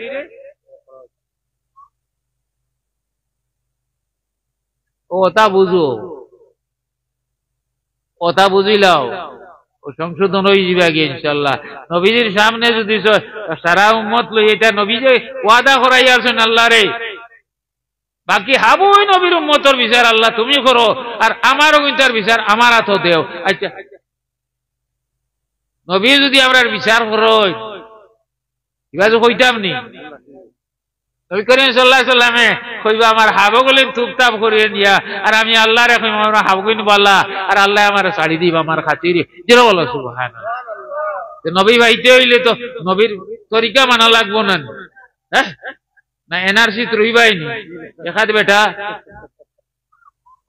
ওটা বুঝো কথা বুঝিলাও ও সংশোধন হয়ে যাবে আগে ইনশাল্লাহ নবীজির সামনে যদি সারা উম্মত লই এটা নবী যে ওয়াদা করাই আছেন আল্লাহ রে বাকি হাবু ওই নবীর উম্মতর বিচার আল্লাহ তুমি করো আর আমারও কিন্তু বিচার আমার হাত দেও আচ্ছা নবী যদি আমরা বিচার করো এবার কইতাম নি নবী করিম সাল্লাল্লাহু আলাইহি সাল্লামে কইবা আমার হাবগুলি তুপতাপ করিয়ে নিয়া আর আমি আল্লাহর কইম আমরা হাবগুলি বলা আর আল্লাহ আমার ছাড়ি দিবা আমার খাতিরে যেন বলো সুবহানাল্লাহ নবী ভাইতে হইলে তো নবীর তরিকা মানা লাগবো না হ্যাঁ না এনআরসি রইবাই নি দেখাত বেটা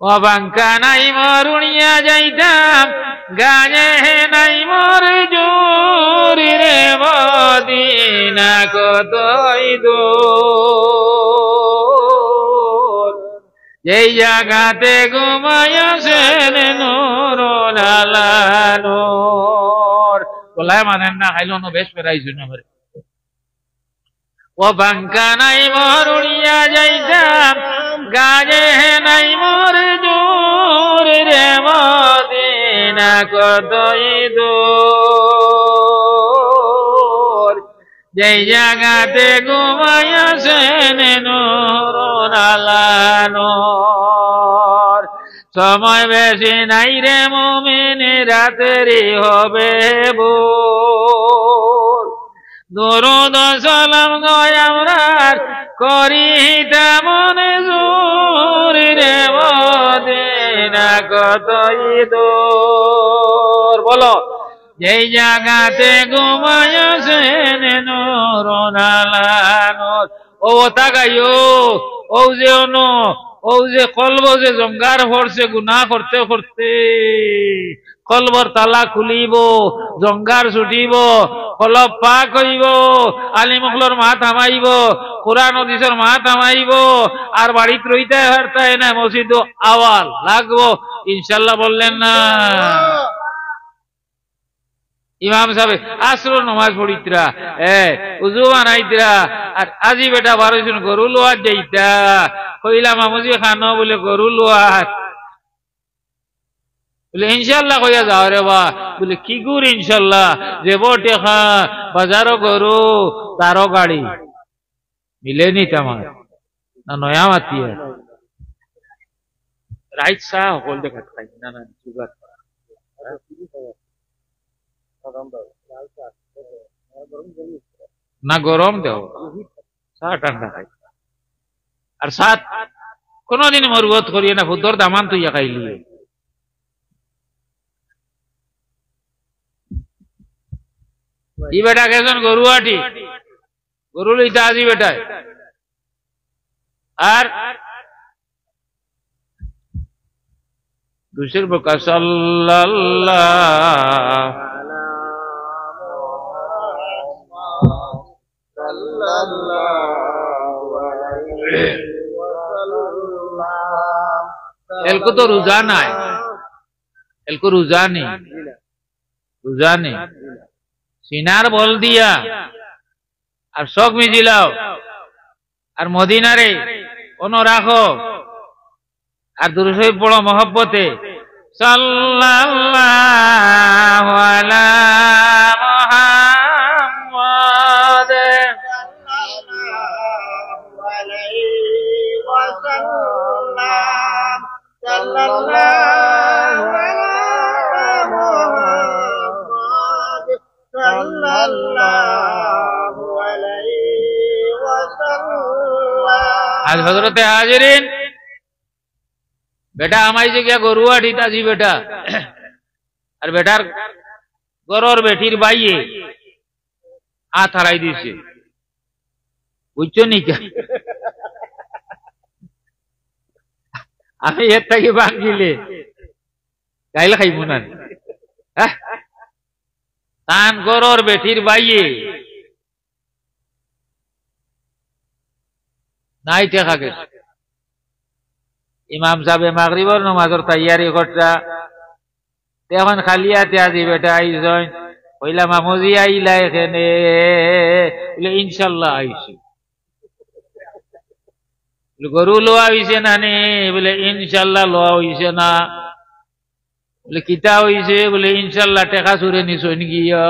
ও বাঙ্কা নাই মরুনিয়া যাইতাম গানে নাই মর জোরি রে মদিনা কতই দূর যেই জায়গাতে ঘুমাইয়াছেন নূর লালা নূর বলায় মানেন না খাইল না বেশ পেরাইছো না আমার ও বাঙ্কা নাই মরুনিয়া যাইতাম গানে নাই মর জোরি রে মদিনা কতই দূর যেই জায়গাতে ঘুমাইয়াছেন নূর আলা নূর সময় বেশি নাই রে মুমিন রাতেরই হবে ভোর দরুদ সালাম গয় আমরা করিতাম মনে জোর রে মদিনা কতই দূর বলো যেই জায়গাতে ঘুমাইয়াছেন নূর আলা নূর ও তাকাইও ও যে অনো ও যে কলব যে জঙ্গার পড়ছে গুনাহ করতে করতে কলবর তালা খুলিব জঙ্গার ছুটিব কলব পাক হইব আলী মুখলর মা থামাইব কোরআন হাদিসের মা থামাইব আর বাড়িতে রইতে হারতায় না মসজিদ আওয়াল লাগবো ইনশাল্লাহ বললেন না ইমাম সাহেব আসর নমাজ পড়িতরা উজু বানাইতরা আর আজি বেটা 12 জন গরু লোয়ার যাইতা কইলা মামুজি খানো বলে গরু লোয়ার বলে ইনশাল্লাহ কইয়া যাও রে বা বলে কি গুর ইনশাল্লাহ যে বটে খা বাজারও গরু তারও গাড়ি মিলেনি তোমার না নয়া মাতি রাইট সা হল দেখা খাই না না সুগার না গরম দেও চা ঠান্ডা খাই আর সাত কোনদিন মরবত করিয়ে না ভুতর দামান তুই খাইলি ই বেটা কেজন গরুয়াটি গরু লইতে আজি বেটায় আর দুশের বকা সাল্লাল্লাহ एलको तो रुझान है एलको रुझान सीनार बोल दिया और शौक में जिलाओ और मदीना रे ओनो राखो और दुरुशरीफ पढ़ो मोहब्बते सल्लल्लाहु अला मुहम्मद आज हजरत हाजिरीन बेटा हमारी जगह गरुआ ठीता जी बेटा और बेटार गरु और बेटीर बाइये हाथ हराई दी से बुझो नहीं क्या আমি এর থেকে ভাঙিলে গাইলে খাইব না তান করর বেটির বাইয়ে নাই টেকা গেছে ইমাম সাহেব মাগরিবর নামাজের তৈয়ারি করতা এখন খালি হাতে আজি বেটা আইসন কইলা মামুজি আইলা এখানে বলে ইনশাল্লাহ আইছি গরু লোয়া হইছে না নে বলে ইনশাল্লাহ লোয়া হইছে না বলে কিতা হইছে বলে ইনশাল্লাহ টেকা চুরে নিছইন গিয়া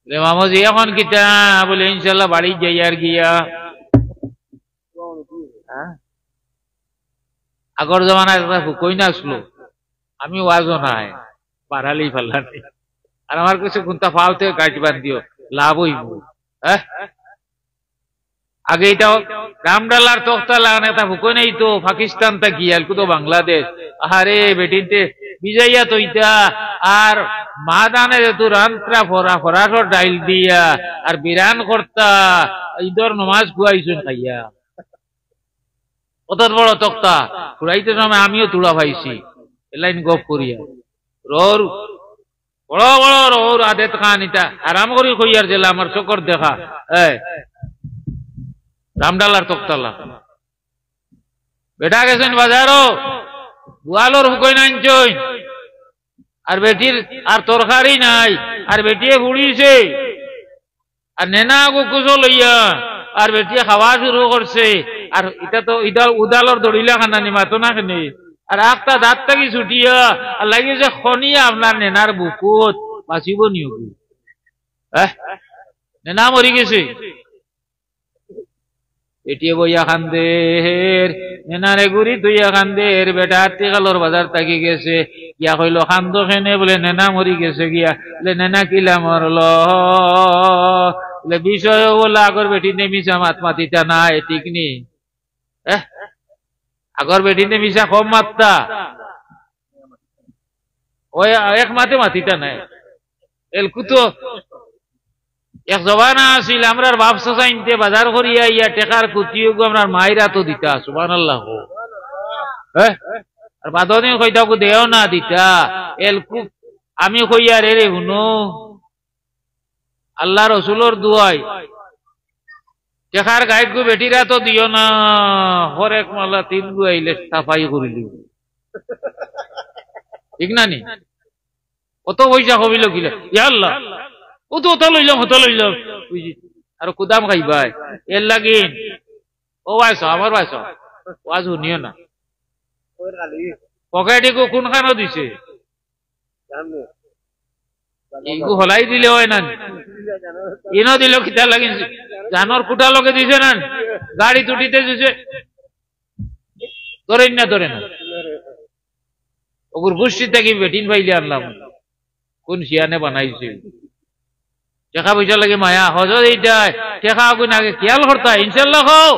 মামুজি এখন কিতা বলে ইনশাল্লাহ বাড়ি যাই আর গিয়া আগর জমানায় কই না আসলো আমি ওয়াজও নাই বাড়ালি ফেললানি আর আমার কাছে কোনটা ফাও থেকে কাটবার দিও লাভ হইব হ্যাঁ আগে এটাও রামডালার তক্তা লাগানো তা হুকো নেই তো পাকিস্তান তা গিয়াল তো বাংলাদেশ আরে বেটিনতে বিজয়া তৈতা আর মা দানে যেহেতু রান্ত্রা ফরা ফরাসর ডাইল দিয়া আর বিরান কর্তা ঈদর নমাজ খুয়াইছেন খাইয়া কত বড় তক্তা খুড়াইতে সময় আমিও তুড়া পাইছি এলাইন গপ করিয়া রোর বড় বড় রোর আদেত খান ইটা আরাম করি কইয়ার জেলা আমার চকর দেখা রামডালার তক্তালা বেটা গেছেন বাজারও গোয়ালোর হুকই নাইনছই আর বেটির আর তরকারি নাই আর বেটিয়ে ঘুড়িছে আর নেনা গুকুসো লইয়া আর বেটিয়ে খাওয়া শুরু করছে আর এটা তো উদালর দড়িলা খানানি মাতো না খানি আর একটা দাঁত থাকি ছুটিয়া আর লাগিয়েছে খনিয়া আপনার নেনার বুকুত বাঁচিব নিও নেনা মরি গেছে এটিয়ে বইয়া খান্দের নেনারে গুড়ি তুইয়া খান্দের বেটা আত্মিকালোর বাজার থাকি গেছে গিয়া কইল খান্দ খেনে বলে নেনা মরি গেছে গিয়া বলে নেনা কিলা মরল বলে বিষয় বলে আগর বেটি নেমিসা মাত মাতিটা না ঠিক নি আগর বেটি নেমিসা কম মাত্তা ওই এক মাতে মাতিটা নাই এলকু তো এক জবানা আসিল আমরার বাপসা চাইনতে বাজার করিয়া ইয়া টেকার কুতিও আমরার মাইরা তো দিতা সুবহানাল্লাহ আর বাদনে কইতা কো দেও না দিতা এলকু আমি কইয়া রে হুনো আল্লাহ রাসূলের দুআই টেকার গাইড গো বেটিরা তো দিও না হরেক মালা তিন গু আইলে সাফাই করিলি ঠিক না নি কত পয়সা কবিল কিলে ইয়া আল্লাহ ও তো হতা লইলাম বুঝি আর কুদাম খাইবাই এর লাগিন ও ভাইস আমার ভাইস ওয়াজ শুনিও না পকেটে কো কোনখানো দিছে এইগু হলাই দিলে হয় না ইনো দিল কিতা লাগিন জানোর কুটা লগে দিছে না গাড়ি তুটিতে দিছে ধরেন না ওগুর গোষ্ঠী থেকে বেটিন পাইলে আনলাম কোন শিয়ানে বানাইছে টেকা পয়সা লাগে মায়া হজর এইটাই টেকা আগুন আগে খেয়াল করতা ইনশাল্লাহ খাও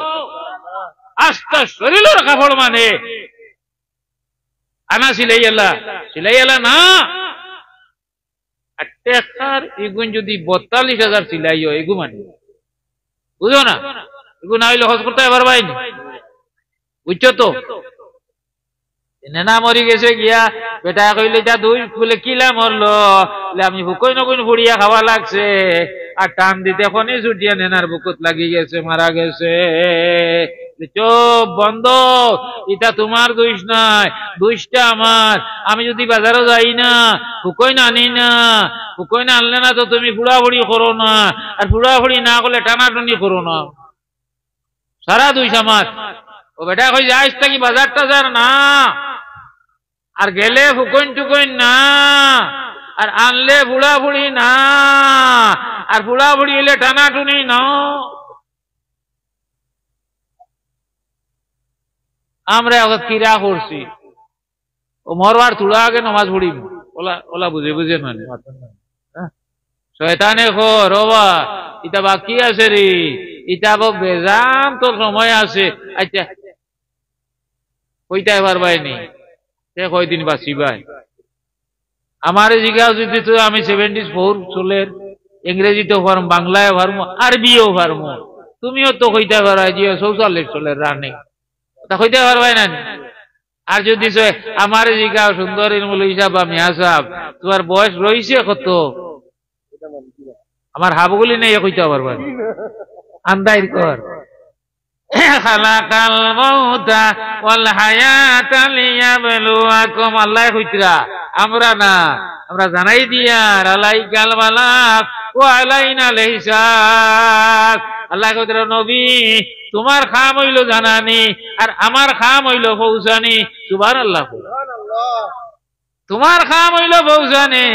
আস্তা শরীরের কাপড় মানে আনা সিলাইয়ালা না টেকার এগুন যদি 42,000 সিলাই হয় এগু মানে বুঝো না এগু না হইলে হজ করতে এবার পাইনি বুঝছো তো নেনা মরি গেছে গিয়া বেটা কইলে যা দুই বলে কিলা মরলো বলে আমি হুকই নকুন ফুড়িয়া খাওয়া লাগছে আর টান দিতে খনি ছুটিয়া নেনার বুকুত লাগি গেছে মারা গেছে চোপ বন্ধ এটা তোমার দোষ নাই দোষটা আমার আমি যদি বাজারে যাই না হুকই না আনি না হুকই না আনলে না তো তুমি ফুড়াফুড়ি করো না আর ফুড়াফুড়ি না করলে টানাটানি করো না সারা দোষ আমার ও বেটা কই যাইস থাকি বাজারটা যার না আর গেলে ফুকইন টুকইন না আর আনলে বুড়া বুড়ি না আর বুড়া বুড়ি এলে টানাটুনি না আমরা কিরা করছি ও মরবার তুলা আগে নমাজ পড়িব ওলা বুঝে মানে শয়তানে খো রবা ইটা বাকি আছে রে ইটা বেজান তোর সময় আছে আচ্ছা কইটা এবার বাইনি সে কয়দিন বাঁচি ভাই আমার জিজ্ঞাসা যদি তো আমি 74 চলের ইংরেজিতেও পারম বাংলায় পারম আরবিও পারম তুমিও তো কইতে পারো যে 44 চলের রানিং তা কইতে পারবাই না আর যদি আমার জিগাও সুন্দরী মৌলভী সাহেব বা মিয়া সাহেব তোমার বয়স রয়েছে কত, আমার হাবগুলি নেই কইতে পারবা আন্দাই কর। খালাকাল মাউতা ওয়াল হায়াতা লিয়াবলুয়াকুম, আল্লাহ কইতরা আমরা না, আমরা জানাই দিয়ার আলাইকাল বালাগ ওয়া আলাইনাল হিসাব। আল্লাহ কইতরা নবী তোমার কাম হইল জানানি আর আমার কাম হইল পৌঁছানি। সুবহানাল্লাহ। তোমার কাম হইল পৌঁছানি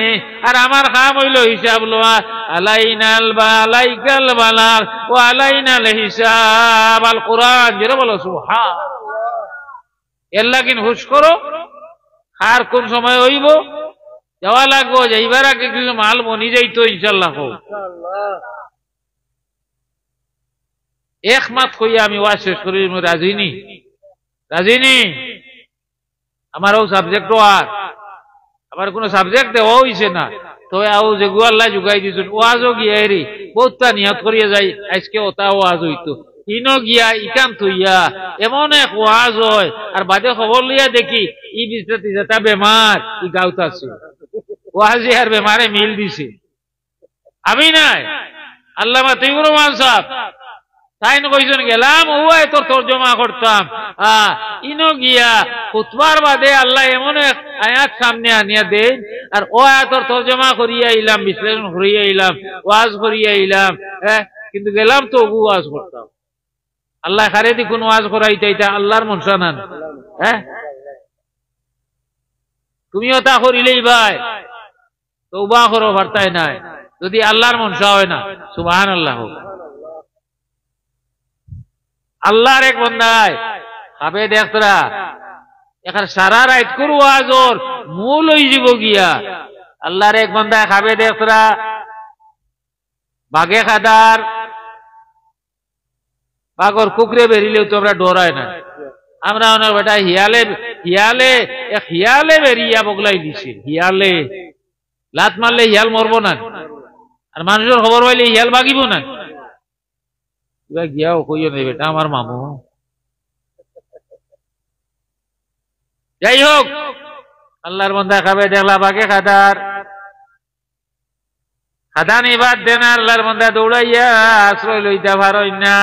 আর আমার কাম হইল হিসাব লওয়া। আলাইনাল বালাইকাল বালাগ ওয়া আলাইনাল হিসাব। আল কোরআন যেটা বলো সুবহানাল্লাহ। এর লাগিন হুশ করো, আর কোন সময় হইব যাওয়া লাগবো, যাইবার আগে কিছু মাল বনি যাইতো ইনশাআল্লাহ। একমাত কইয়া আমি ওয়াজ শেষ করি, রাজিনী রাজিনী আমার ও সাবজেক্ট আর আমার কোন সাবজেক্ট দেওয়া হইছে না, তো আও যেগু আল্লাহ জুগাই দিছুন ওয়াজও গিয়া এরি বহুতটা নিয়ত করিয়া যাই আজকে ওটা ওয়াজ হইতো, ইনো গিয়া ইকান থইয়া এমন এক ওয়াজ হয় আর বাদে খবর লইয়া দেখি ই বিস্তাতি যেটা বেমার ই গাউত আছে, ওয়াজি আর বেমারে মিল দিছে। আমি নাই আল্লামা তৈয়বুর রহমান সাহেব তাই কইজন গেলাম ও তোর তর্জমা করতাম, ইনো গিয়া খুতবার বাদে আল্লাহ এমন এক আয়াত সামনে আনিয়া দেন আর ও আয়াতর তর্জমা করিয়া ইলাম, বিশ্লেষণ করিয়া ইলাম, ওয়াজ করিয়া ইলাম। কিন্তু গেলাম তো ওগু ওয়াজ করতাম। আল্লাহ খারে দি কোন ওয়াজ করাইতে এটা আল্লাহর মনসা নান। তুমিও তা করিলেই ভাই তওবা করো, বার্তায় নাই যদি আল্লাহর মনসা হয় না। সুবহানাল্লাহ। আল্লাহর এক বন্দায় খাবে দেখতরা এখন সারা রাত করু আজর মূল হই যাব গিয়া। আল্লাহর এক বন্দায় খাবে দেখতরা বাঘে খাদার বাঘর কুকরে বেরিলেও তো আমরা ডরাই না, আমরা অনেক বেটা হিয়ালে হিয়ালে হিয়ালে বেরিয়া বগলাই দিছি, হিয়ালে লাত মারলে হিয়াল মরবো না আর মানুষের খবর পাইলে হিয়াল বাগিব না। গিয়াও কইও নেই বেটা আমার মামু। যাই হোক আল্লাহর বন্দা খাবে দেখলা বাঘে খাদার খাদা নিবাদ দেন, আল্লাহর বন্দা দৌড়াইয়া আশ্রয় লইতে পারই না।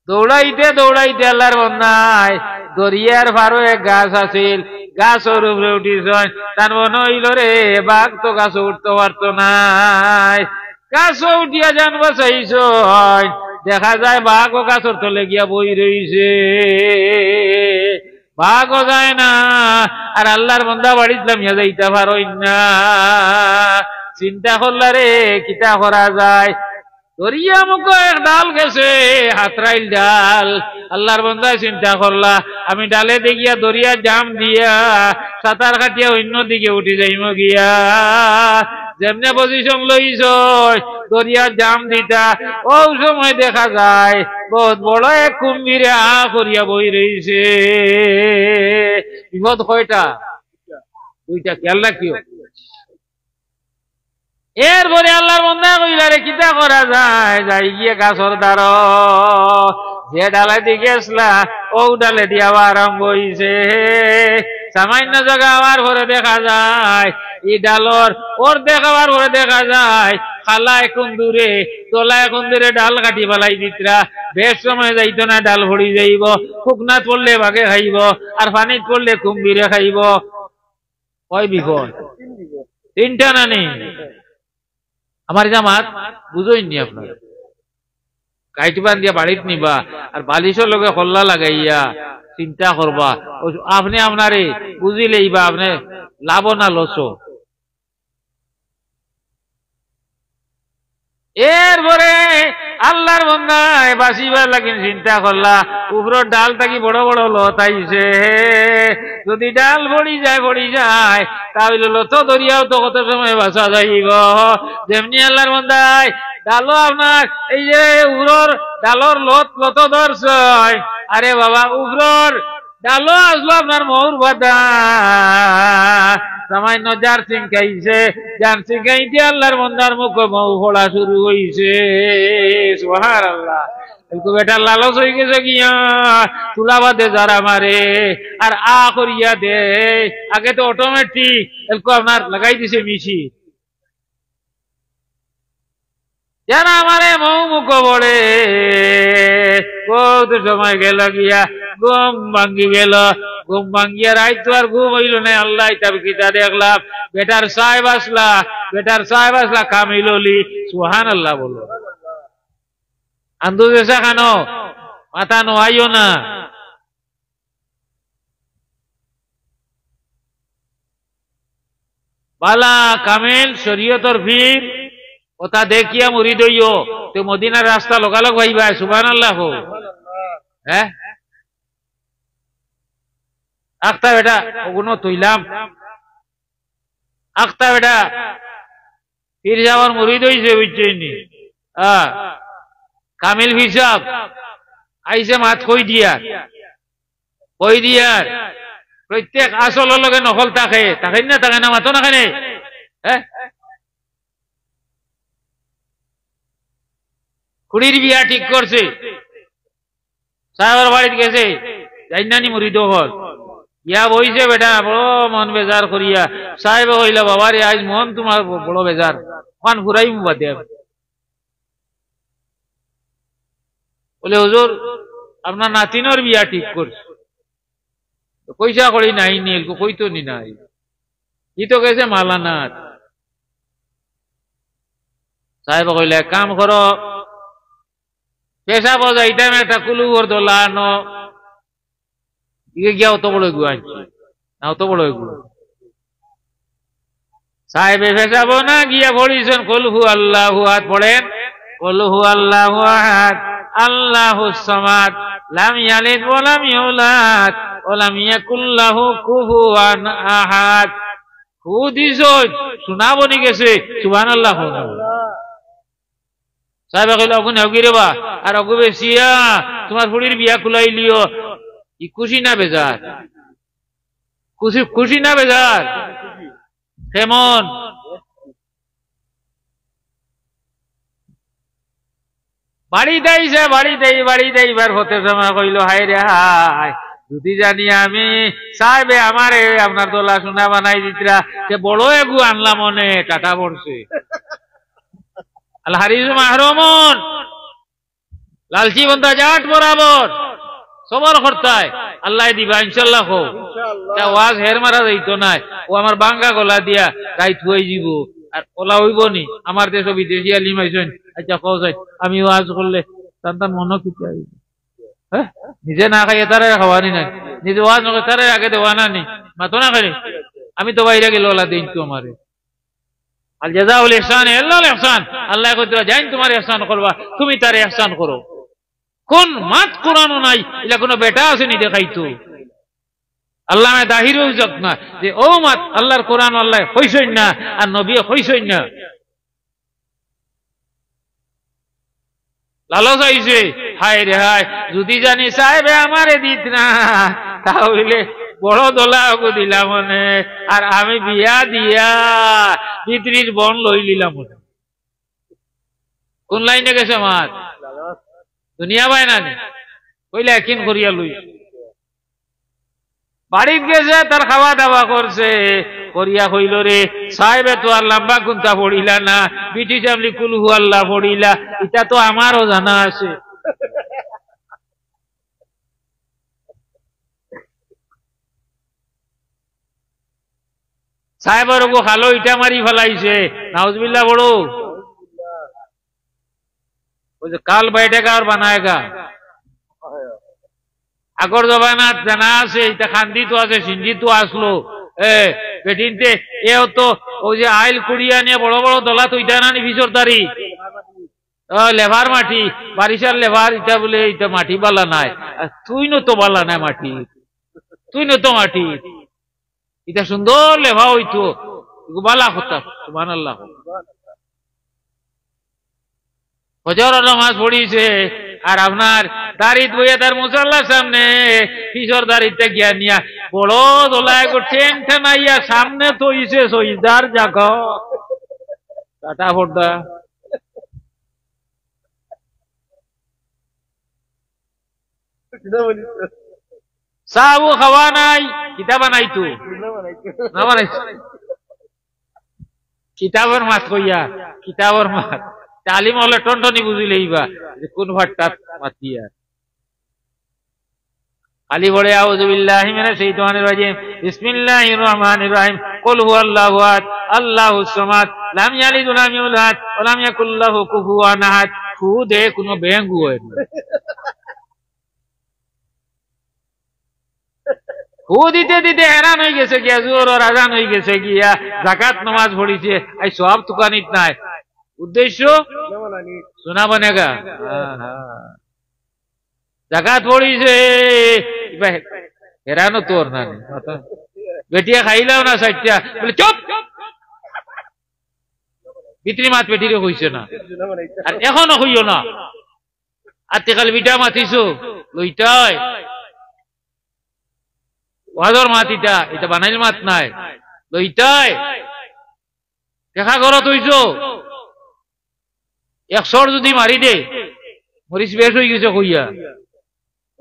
দৌড়াইতে দৌড়াইতে আল্লাহর বন্দায় দরিয়ার ফারো এক গাছ আছিল, গাছের উপরে উঠিস তার মনে হইল রে বাঘ তো গাছে উঠতে পারতো নাই। গাছ উঠিয়া জানবো চাইছ দেখা যায় বাঘও গাছের তলে গিয়া বই রইছে, বাঘও যায় না আর আল্লাহর বন্দা বাড়িতে নামিয়া যাইতে পারই না। চিন্তা করলা রে কিতা করা যায়, দরিয়া মুখ এক ডাল গেছে হাতরাইল ডাল। আল্লাহর বন্দায় চিন্তা করলা আমি ডালে দেখিয়া দরিয়া জাম দিয়া সাঁতার কাটিয়া অন্য দিকে উঠি যাইম গিয়া। যেমনে পজিশন লইছ দরিয়া জাম দিতা ও সময় দেখা যায় বহুত বড় এক কুম্ভীরে করিয়া বই রইছে। বিপদ কয়টা? দুইটা, খেয়াল রাখিও। এরপরে আল্লাহর বন্দা কইলা রে কিতা করা যায়, যাই গিয়ে গাছর দ্বার যে ডালে দি গেছলা ও ডালে দিয়া আরম্ভ হইছে। সামান্য জায়গা আবার পরে দেখা যায় এই ডালর ওর দেখাবার পরে দেখা যায় খালা এখন দূরে তোলা এখন দূরে ডাল কাটি ফেলাই দিতরা। বেশ সময় যাইতো না, ডাল ভরি যাইব, শুকনাত পড়লে বাঘে খাইব আর পানিত পড়লে কুম্ভীরে খাইব। কয় বিপদ? তিনটা নানি। আমার জামাত বুঝইনি আপনার কাইটিবান দিয়া বাড়িত নিবা আর বালিশের লগে কল্লা লাগাইয়া চিন্তা করবা, আপনি আপনারে বুঝিলেই বা আপনি লাভ না লস। এরপরে আল্লাহর বন্দায় বাঁচিবার লাগিন চিন্তা করলা উপরের ডাল থাকি বড় বড় লত আইছে, যদি ডাল ভরি যায় তাহলে লত দরিয়াও তো কত সময় বাঁচা যাইব। যেমনি আল্লাহর বন্দায় ডালও আপনার এই যে উপরের ডালর লত ধরছ, আরে বাবা উপরের ডালো আসলো আপনার মৌর বাদা সামান্য জার্সিং খাইছে, জার্সিং খাইতে আল্লাহর বন্দার মুখ মৌ ফোড়া শুরু হইছে। সুবহানাল্লাহ। বেটার লালচ হয়ে গেছে গিয়া তুলা বাদে যারা মারে আর করিয়া দে। আগে তো অটোমেটিক আপনার লাগাই দিছে মিশি, যারা আমারে মৌ মুখ বলে কত সময় গেল গিয়া ঘুম ভাঙ্গি গেল। ঘুম ভাঙ্গিয়া রাইতো আর ঘুম হইল না। আল্লাহ তবে কিতা দেখলাম বেটার সাহেব আসলা, বেটার সাহেব আসলা কামিললি। সুবহানাল্লাহ বলো। আন্দু দেশা খানো মাথা নোয়াইও না। বালা কামিল শরীয়তর ফির কথা দেখিয়া মুড়ি দইও তো মদিনার রাস্তা লগালগ ভাইবা। সুবহানাল্লাহ। হ্যাঁ আখতা বেটা ওগুলো তুইলাম আখতা বেটা ফির যাওয়ার মুড়ি দইছে বুঝছনি। কামিল হিসাব আইসে মাত কই দিয়ার প্রত্যেক আসল লগে নকল থাকে না থাকে না মাতো না খানে। হ্যাঁ খুড়ির বিয়া ঠিক করছে, সাহেবের বাড়িতে গেছে, জাইনানি মুরিদ হল ইয়া বইছে বেটা বড় মন বেজার করিয়া। সাহেব হইলা বাবা রে আজ মন তোমার বড় বেজার, ওখান ঘুরাই বাদে বলে হুজুর আপনার নাতিনোর বিয়া ঠিক করছে, পয়সা করি নাই নীল কইতো নি নাই, ই তো গেছে মালানাথ। সাহেব কইলে কাম করো পেশা বজাইতাম একটা কুলুর দোলা আনো গিয়া অত বড় গু আনছি না, অত বড় গু সাহেবে ফেসাবো না গিয়া পড়িছেন কলহু আল্লাহু আহাদ। পড়েন কলহু আল্লাহু আহাদ আল্লাহুস সামাদ লাম ইয়ালিদ ওয়া লাম ইউলাদ ওয়া লাম ইয়াকুল লাহু কুফুয়ান আহাদ। খুদিস শোনাবো নি গেছে। সুবহানাল্লাহ। সাহেব কইল অগুন হগিরে বা আর অগু বেশিয়া তোমার ফুড়ির বিয়া কুলাইলিও। ই খুশি না বেজার? খুশি না বেজার? কেমন বাড়ি দেইছে বাড়ি দেইবার হতে সময় কইল হায় রে হায় যদি জানি আমি সাহেবে আমারে আপনার দোলা সোনা বানাই দিতরা সে বড় এগু আনলাম মনে টাটা পড়ছে। আল হারিস মাহরুমুন লালচি বন্ধা জাট বরাবর সবর করতায় আল্লাহ দিবা ইনশাআল্লাহ। হো ওয়াজ হের মারা যাইতো না, ও আমার বাঙ্গা গলা দিয়া গাই থুই দিব আর ওলা হইব নি। আমার দেশ বিদেশি আলিম আইছেন, আচ্ছা কও যাই আমি ওয়াজ করলে তার মন কিতে আইব। হ্যাঁ নিজে না খাইয়ে তারে খাওয়ানি নাই, নিজে ওয়াজ নকে তারে আগে দেওয়ানা নি মাতো না খাই। আমি তো বাইরে গেলে ওলা দিন তো আমারে আল জাযাউল ইহসান ইল্লাল ইহসান। আল্লাহ কইতরা জাইন তোমার ইহসান করবা, তুমি তারে ইহসান করো। কোন মাত কোরআন নাই এটা কোন বেটা আছে নি দেখাইতো। আল্লাহ দাহির হইজক না যে ও মাত আল্লাহর কোরআন আল্লাহ হইছই না আর নবী হইছই না। লালচ আইছে হায় রে হায় যদি জানি সাহেবে আমারে দিত না তাহলে বড় দোলা ওকে দিলাম মনে আর আমি বিয়া দিয়া ভিতরির বন লই লিলাম মনে। কোন লাইনে গেছে মাত দুনিয়া পায় না কইলে একিন করিয়া লই বাড়িতে গেছে তার খাওয়া দাওয়া করছে করিয়া কইল রে সাহেবে তো আর লম্বা কুন্তা পড়িলা না, বিটি চামলি কুলহু আল্লাহ পড়িলা, এটা তো আমারও জানা আছে। সাহেবের ওগো খালো ইটা মারি ফেলাইছে নাউজুবিল্লাহ বড় কাল बैठेगा और बनाएगा। আগর জবানাত জানা আছে এটা খান্দি তো আছে সিন্ধি তো আসলো বেটিনতে এও তো ওই যে আইল কুড়িয়া নিয়ে বড় বড় দলা তুইটা না ভিতর দাঁড়ি লেভার মাটি বারিশার লেভার ইটা বলে এটা মাটি বালা নাই, তুই তো বালা নাই মাটি, তুই তো মাটি এটা সুন্দর লেভা হইতো বালা হতা। সুবহানাল্লাহ। ফজর নামাজ পড়িছে আর আপনার দাড়িত বইয়া তার মুসাল্লার সামনে কিশোর দাড়িতে গিয়া নিয়া বড় দোলায় টেন ঠেনাইয়া সামনে তৈছে সইদার যাক টাটা ফোটা চাবো খাওয়া নাই কিতা বানাইতো না বানাইছো কিতাবর মাত কইয়া কিতাবর মাত তালিম হলে টনটনি বুঝিলেইবা যে কোন ভাট্টাত মাতিয়া খালি বলে আউযু বিল্লাহি মিনাশ শাইতানির রাজিম বিসমিল্লাহির রহমানির রহিম কুল হুয়াল্লাহু আহাদ আল্লাহুস সামাদ লাম ইয়ালিদ ওয়া লাম ইউলাদ ওয়া লাম ইয়াকুল লাহু কুফুয়ান আহাদ খুদে কোনো বেঙ্গু হয় ও দিতে দিতে হেরান হয়ে গেছে গিয়া জোর আর আজান হয়ে গেছে গিয়া যাকাত নামাজ পড়িছে আই সব তুকানিত নাই উদ্দেশ্য সোনা বনেগা জাকাত পড়িছে হেরানো তোর না বেটিয়া খাইলাও না সাইটটা বলে চুপ ভিতরি মাত বেটিরে হইছে না আর এখনো হইও না আতে কাল বিটা মাতিছো লইটাই ওয়াজর মাতিটা এটা বানাইল মাত নাই লইটাই দেখা করো তুইছো 100 যদি মারি দে মরিস বেশ হয়ে গেছে কইয়া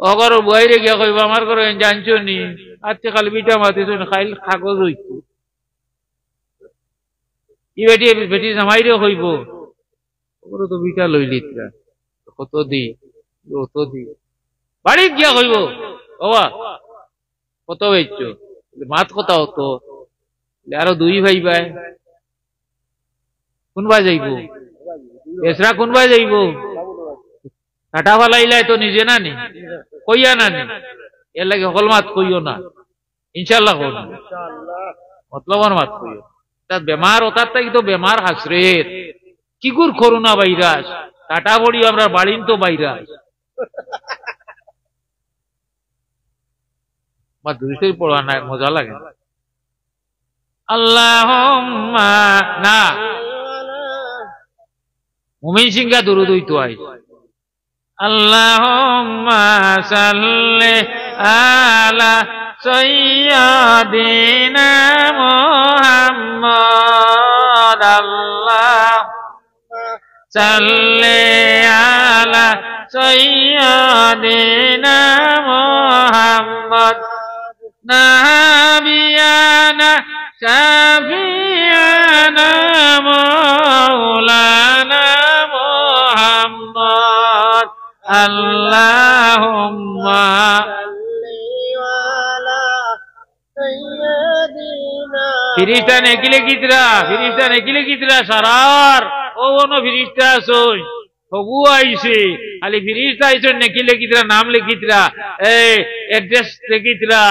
অগর বইরে গিয়া কইব আমার করে জানছো নি আজকে কাল বিটা মাতিছো খাইল কাগজ হইতো ই বেটি বেটি জামাইরে কইব ওগুলো তো বিটা লইলিতরা কত দি কত দি বাড়ি গিয়া কইব বাবা কত হইছো মাত কথা হতো আরো দুই ভাই ভাই কোনবা যাইব এসরা কোনবা যাইব কাটা ফালাইলাই তো নিজে না নি কইয়া না নি এর লাগে সকল মাত কইও না ইনশাআল্লাহ কও না মতলবর মাত কইও তা বেমার ওতার তাই তো বেমার হাসরের কি গুর করোনা ভাইরাস কাটা পড়ি আমরা বাড়িন তো ভাইরাস মা দুইটাই পড়া না মজা লাগে আল্লাহুম্মা না মুমিন সিংহা দুরুদ হইতো আই আল্লাহুম্মা সাল্লি আলা সাইয়্যিদিনা মুহাম্মদ আল্লাহুম্মা সাল্লি আলা সাইয়্যিদিনা মুহাম্মদ নাবিয়ানা শাফিয়ানা মাওলানা মুহাম্মদ আল্লাহুম্মা ফিরিস্তা নেকিলে কিতরা সারার ও কোনো ফিরিস্তা আসুন হবু আইছে খালি ফিরিস্তা আইছে নেকিলে কিতরা নাম লিখিতরা এই এড্রেস লিখিতরা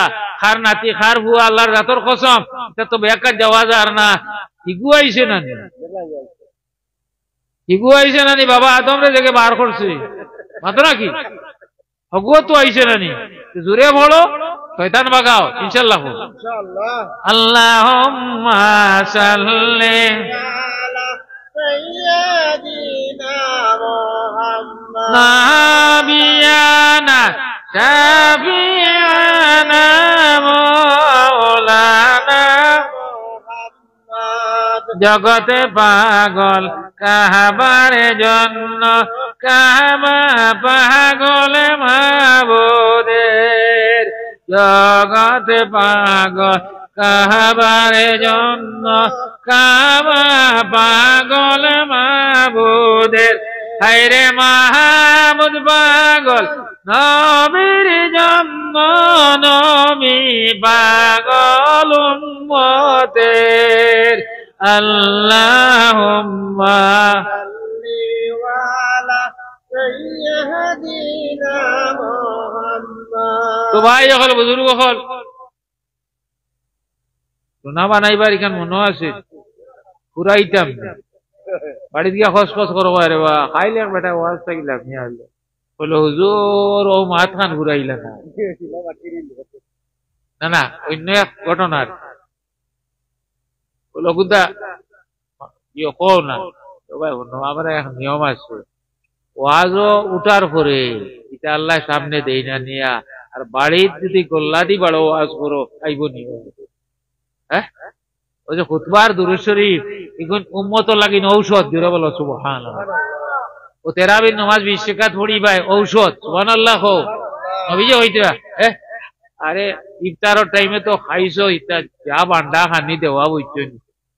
খার নাতি খার হুয়া আল্লাহর জাতর কসম এটা তো বেকার যাওয়া যার না হিগু আইছে না হিগু আইছে না বাবা আদম রে দেখে বার করছে মাত্র নাকি হগুয়া তো আইছে না জোরে বলো শয়তান বাগাও ইনশাআল্লাহ আল্লাহুম্মা সাল্লি আলা সাইয়্যিদিনা মুহাম্মদ নাবিয়ানা শাফিয়ানা মাওলানা মুহাম্মদ জগতে পাগল কাহাবার জন্য কাবা পাগল মাবুদের জগতে পাগল কাহাবার জন্য কাবা পাগল মাবুদের হায়রে মাহমুদ পাগল নবীর জন্য নবী পাগল উম্মতের আল্লাহুম্মা সাল্লি আলা সাইয়্যিদিনা মুহাম্মদ তো ভাই হল বুজুর্গ হল সোনা বানাইবার এখান মনে আছে পুরাইতাম বাড়ি দিয়া খসখস করবো রে বা খাইলে বেটা ওয়াজ থাকলাম নিয়ে আসলো বললো হুজুর ও মাথ খান ঘুরাইলা না না অন্য এক ঘটনার বললো গুদা ইয়ে কো না ভাই আমার এক নিয়ম আছে ওয়াজও উঠার পরে এটা আল্লাহ সামনে দেই না নিয়া আর বাড়ির যদি গোল্লাদি বাড়ো ওয়াজ করো আইব নি হ্যাঁ ওই যে খুতবার দুরূদ শরীফ এখন উম্মত লাগিন ঔষধ জোরে বলো সুবহানাল্লাহ ও তেরাবির নামাজ 20 রাকাত পড়ি ভাই ঔষধ সুবহানাল্লাহ কো নবীজি হইতে আরে ইফতারের টাইমে তো খাইছো ইতা যা বান্ডা খানি দেওয়া বুঝছো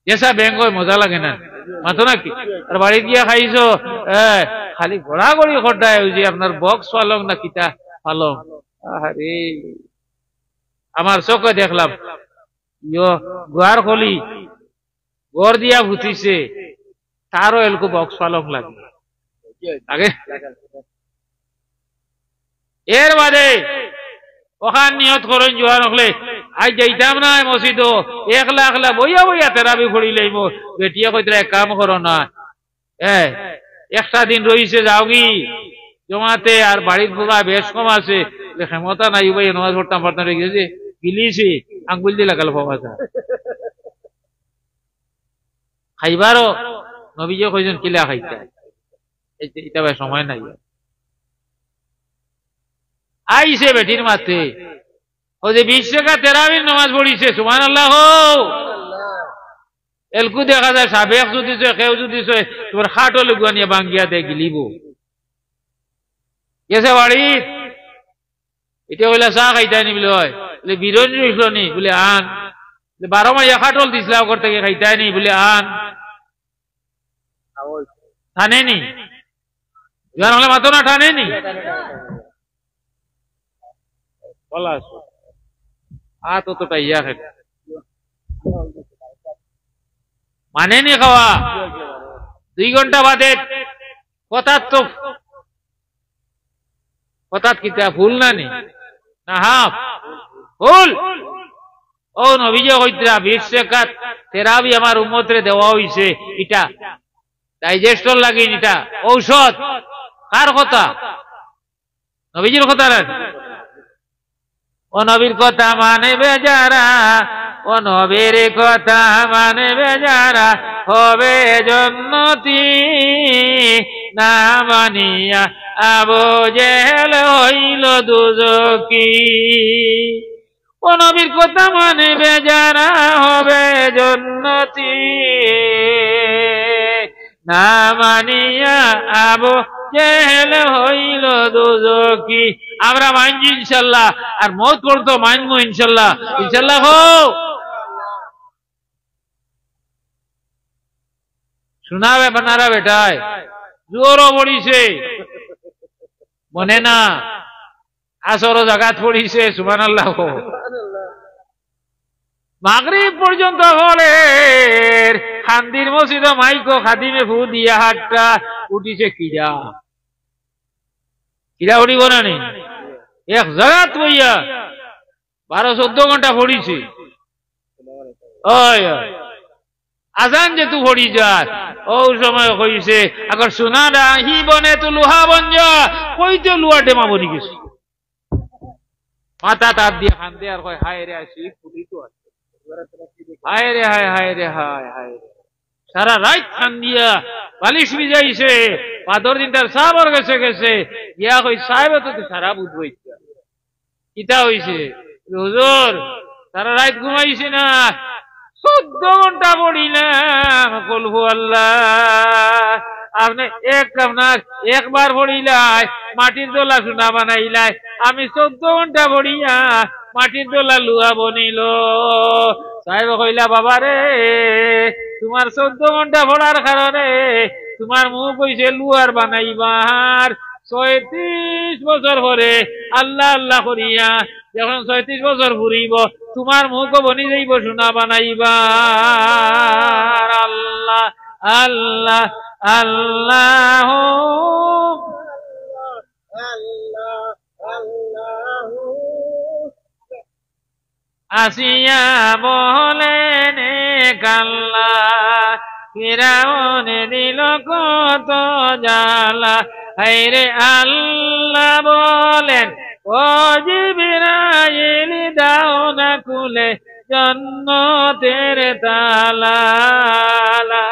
যেসা ব্যাংক হয় মজা লাগে না মাথো নাকি আর বাড়ি গিয়া খাইছো খালি ঘোরাঘুরি খটায় ওই যে আপনার বক্স পালং না কিতা পালং আরে আমার চোখে দেখলাম গোয়ার খলি গড় দিয়া ভুতিছে তারও এলকো বক্স পালং লাগে আগে এর বাদে ওখান নিয়ত করেন জোয়ান হলে আজ যাইতাম না মসজিদ একলা একলা বইয়া বইয়া তেরাবি পড়ি লইব বেটিয়া কইতে এক কাম করো না একটা দিন রইছে যাও কি জমাতে আর বাড়ির পোকা বেশ কম আছে ক্ষমতা নাই ভাই নামাজ পড়তাম পড়তাম রেখে গেছে গিলিছি আঙ্গুল দিয়ে লাগাল ফোকা খাইবারও নবীজি কইছেন কিলা খাইতে এটা ভাই সময় নাই আইছে বেটির মাতে ও যে 20 রাকাত তারাবির নামাজ পড়িছে সুবহানাল্লাহ এলকু দেখা যায় সাবেক যদি কেউ যদি তোমার খাটো লগুয়া নিয়ে বাঙ্গিয়া দে গিলিব গেছে বাড়ি এটা বলে চা খাইতাই নি বলে হয় বলে বিরোধী রইল নি বলে আন 12 মাইয়া খাটল দিছিল আগর থেকে খাইতাই নি বলে আন টানে নি জান হলে মাতো না টানে নি বলাস ততটা ইয়া খাই মানে নি খাওয়া 2 ঘন্টা বাদে কথাত কিতা ভুল না নি না হাফ ভুল ও নবীজি কইতরা 20 রাকাত তারাবি আমার উম্মতরে দেওয়া হইছে এটা ডাইজেস্টর লাগি এটা ঔষধ কার কথা নবীজির কথা না ও নবীর কথা মানবে যারা ও নবীর কথা মানবে যারা হবে জান্নাতি না মানিয়া আবু জেহেল হইল দুজকি ও নবীর কথা মানবে যারা হবে জান্নাতি না মানিয়া আবু জেহেল হইল দুজকি আমরা মানছি ইনশাআল্লাহ আর মওত পড়তো মানবো ইনশাআল্লাহ ইনশাআল্লাহ হো শোনাবে বানারা বেটায় জোরও পড়িছে মনে না আসরও জাগাত পড়িছে সুবহানাল্লাহ মাগরিব পর্যন্ত হলে খান্দির মসজিদ মাইকো খাদিমে ফু দিয়া হাতটা উঠিছে কিরা উঠিব না নি এক জাগাত হইয়া 12-14 ঘন্টা পড়িছে আজান যেহেতু পড়ি যায় ও সময় কইছে আগর সোনা রাহি বনে তো লোহা বঞ্জা কইতে লুয়া ডেমা বনি গেছে মাথা তার দিয়ে খান্দে আর কয় হায় রে আসি ফুটি তো আছে হায় রে হায় হায় রে হায় হায় সারা রাত খান্দিয়া বালিশ ভিজাইছে পাদর দিনটার সাবর গেছে ইয়া কই সাহেব তো সারা বুঝবো কিতা হইছে হুজুর সারা রাত ঘুমাইছি না 14 ঘন্টা পড়িলাম কলহু আল্লাহ আপনি একবার পড়িলাই মাটির দোলা সোনা বানাইলাই আমি 14 ঘন্টা পড়িয়া মাটির দোলা লুয়া বনিল সাহেব কইলা বাবা রে তোমার 14 ঘন্টা পড়ার কারণে তোমার মুখ হইছে লুয়ার বানাইবার 36 বছর পরে আল্লাহ আল্লাহ করিয়া যখন 36 বছর ফুরিব তোমার মুখ বনি যাইব সোনা বানাইবার আল্লাহ আল্লাহ আল্লাহ আসিয়া বলেন কাল্লা ফিরাউনে দিল কত জ্বালা হায়রে আল্লাহ বলেন ও জিবরাইল দাও না খুলে জান্নাতের তালা লা